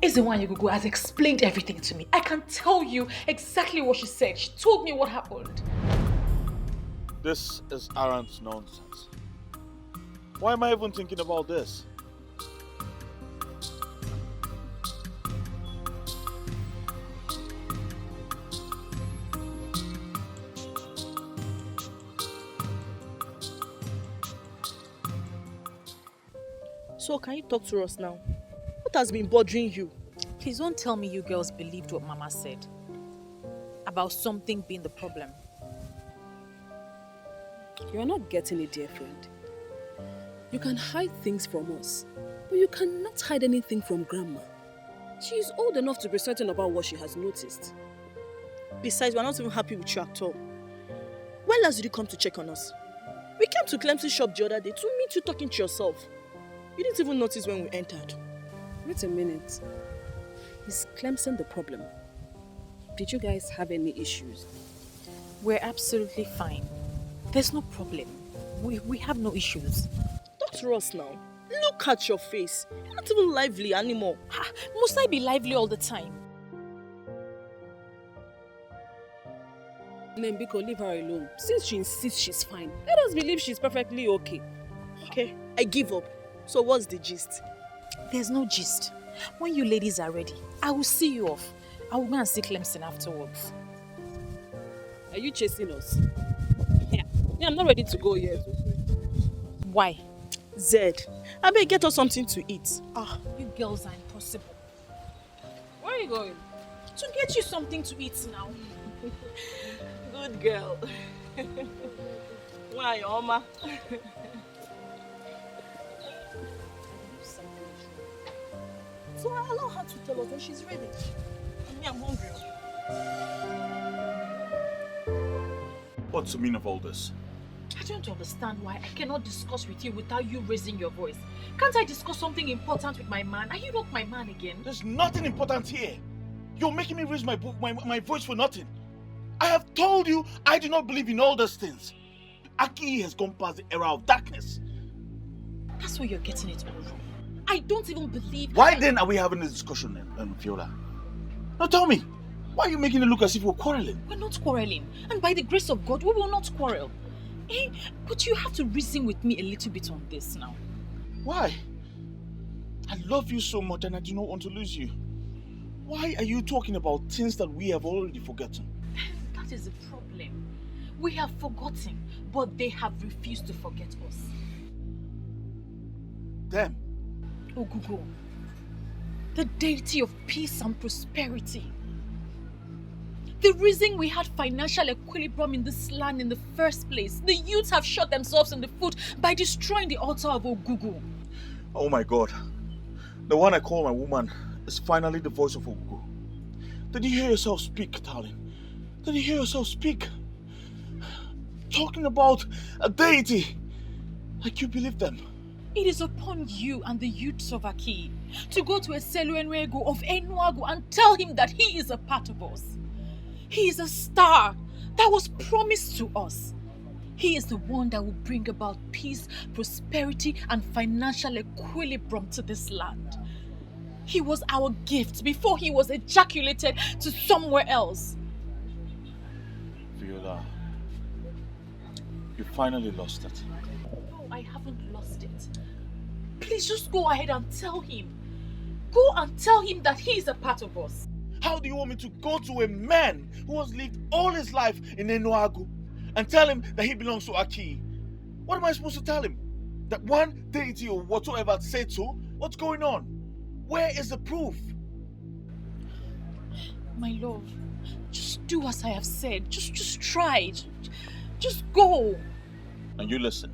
Ezewanyagugu has explained everything to me. I can tell you exactly what she said. She told me what happened. This is arrant nonsense. Why am I even thinking about this? So can you talk to us now? What has been bothering you? Please don't tell me you girls believed what Mama said about something being the problem. You are not getting it, dear friend. You can hide things from us, but you cannot hide anything from Grandma. She is old enough to be certain about what she has noticed. Besides, we're not even happy with you at all. When last did you come to check on us? We came to Clemson's shop the other day to meet you talking to yourself. You didn't even notice when we entered. Wait a minute. Is Clemson the problem? Did you guys have any issues? We're absolutely fine. There's no problem. We have no issues. Talk to us now. Look at your face. You're not even lively anymore. Must I be lively all the time? Nembiko, leave her alone. Since she insists she's fine, let us believe she's perfectly okay. Okay, I give up. So what's the gist? There's no gist. When you ladies are ready, I will see you off. I will go and see Clemson afterwards. Are you chasing us? Yeah, I'm not ready to go yet. Why? Zed, I better get us something to eat. You girls are impossible. Where are you going? To get you something to eat now. Good girl. Why, Oma? So I allow her to tell us when she's ready. Me, I'm hungry. What's the meaning of all this? I don't understand why I cannot discuss with you without you raising your voice. Can't I discuss something important with my man? Are you not my man again? There's nothing important here. You're making me raise my voice for nothing. I have told you I do not believe in all those things. Aki has gone past the era of darkness. That's why you're getting it all wrong. I don't even believe... Why then are we having this discussion, Viola? Now tell me, why are you making it look as if we're quarreling? We're not quarreling. And by the grace of God, we will not quarrel. But you have to reason with me a little bit on this now. Why? I love you so much and I do not want to lose you. Why are you talking about things that we have already forgotten? That is the problem. We have forgotten, but they have refused to forget us. Them? Ogugo, the deity of peace and prosperity. The reason we had financial equilibrium in this land in the first place, the youths have shot themselves in the foot by destroying the altar of Ogugo. Oh my God. The one I call my woman is finally the voice of Ogugo. Did you hear yourself speak, darling? Did you hear yourself speak? Talking about a deity. Like you believe them. It is upon you and the youths of Aki to go to Eseluenwego of Enuagu and tell him that he is a part of us. He is a star that was promised to us. He is the one that will bring about peace, prosperity, and financial equilibrium to this land. He was our gift before he was ejaculated to somewhere else. Viola, you finally lost it. No, I haven't lost it. Please just go ahead and tell him. Go and tell him that he is a part of us. How do you want me to go to a man who has lived all his life in Enuagu and tell him that he belongs to Aki? What am I supposed to tell him? That one deity or whatsoever said so? What's going on? Where is the proof? My love, just do as I have said. Just try. Just go. And you listen.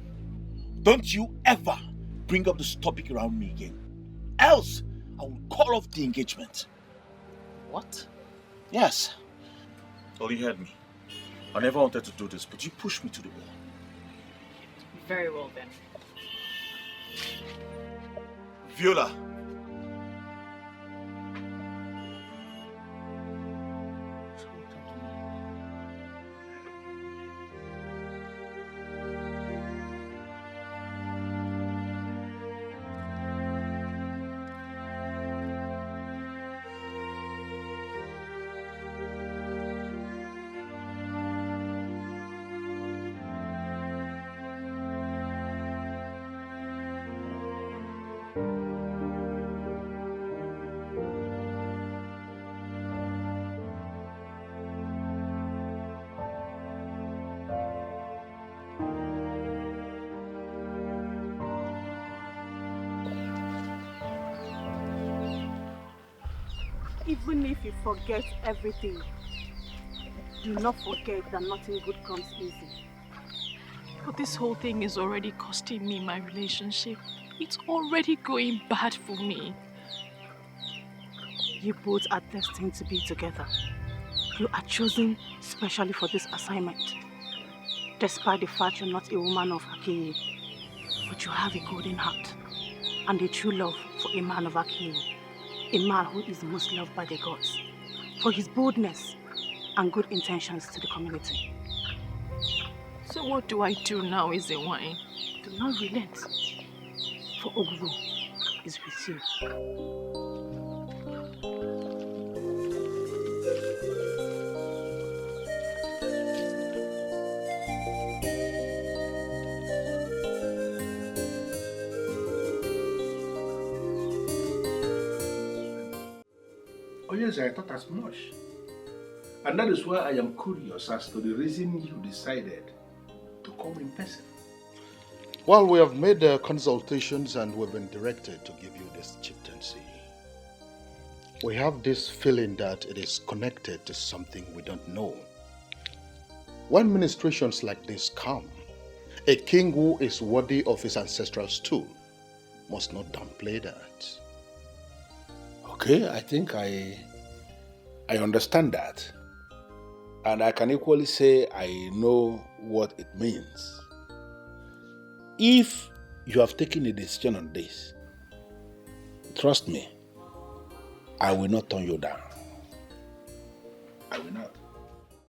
Don't you ever bring up this topic around me again. Else, I will call off the engagement. What? Yes. Well, you heard me. I never wanted to do this, but you pushed me to the wall. Very well then. Viola. Even if you forget everything, do not forget that nothing good comes easy. But this whole thing is already costing me my relationship. It's already going bad for me. You both are destined to be together. You are chosen specially for this assignment. Despite the fact you're not a woman of Aki, but you have a golden heart and a true love for a man of Aki. A man who is most loved by the gods for his boldness and good intentions to the community. So what do I do now, Izewine? Do not relent, for Ogugo is with you. Oh yes, I thought as much. And that is why I am curious as to the reason you decided to come in person. Well, we have made consultations and we've been directed to give you this chieftaincy. We have this feeling that it is connected to something we don't know. When ministrations like this come, a king who is worthy of his ancestral stool must not downplay that. Okay, I think I understand that. And I can equally say I know what it means. If you have taken a decision on this, trust me, I will not turn you down. I will not.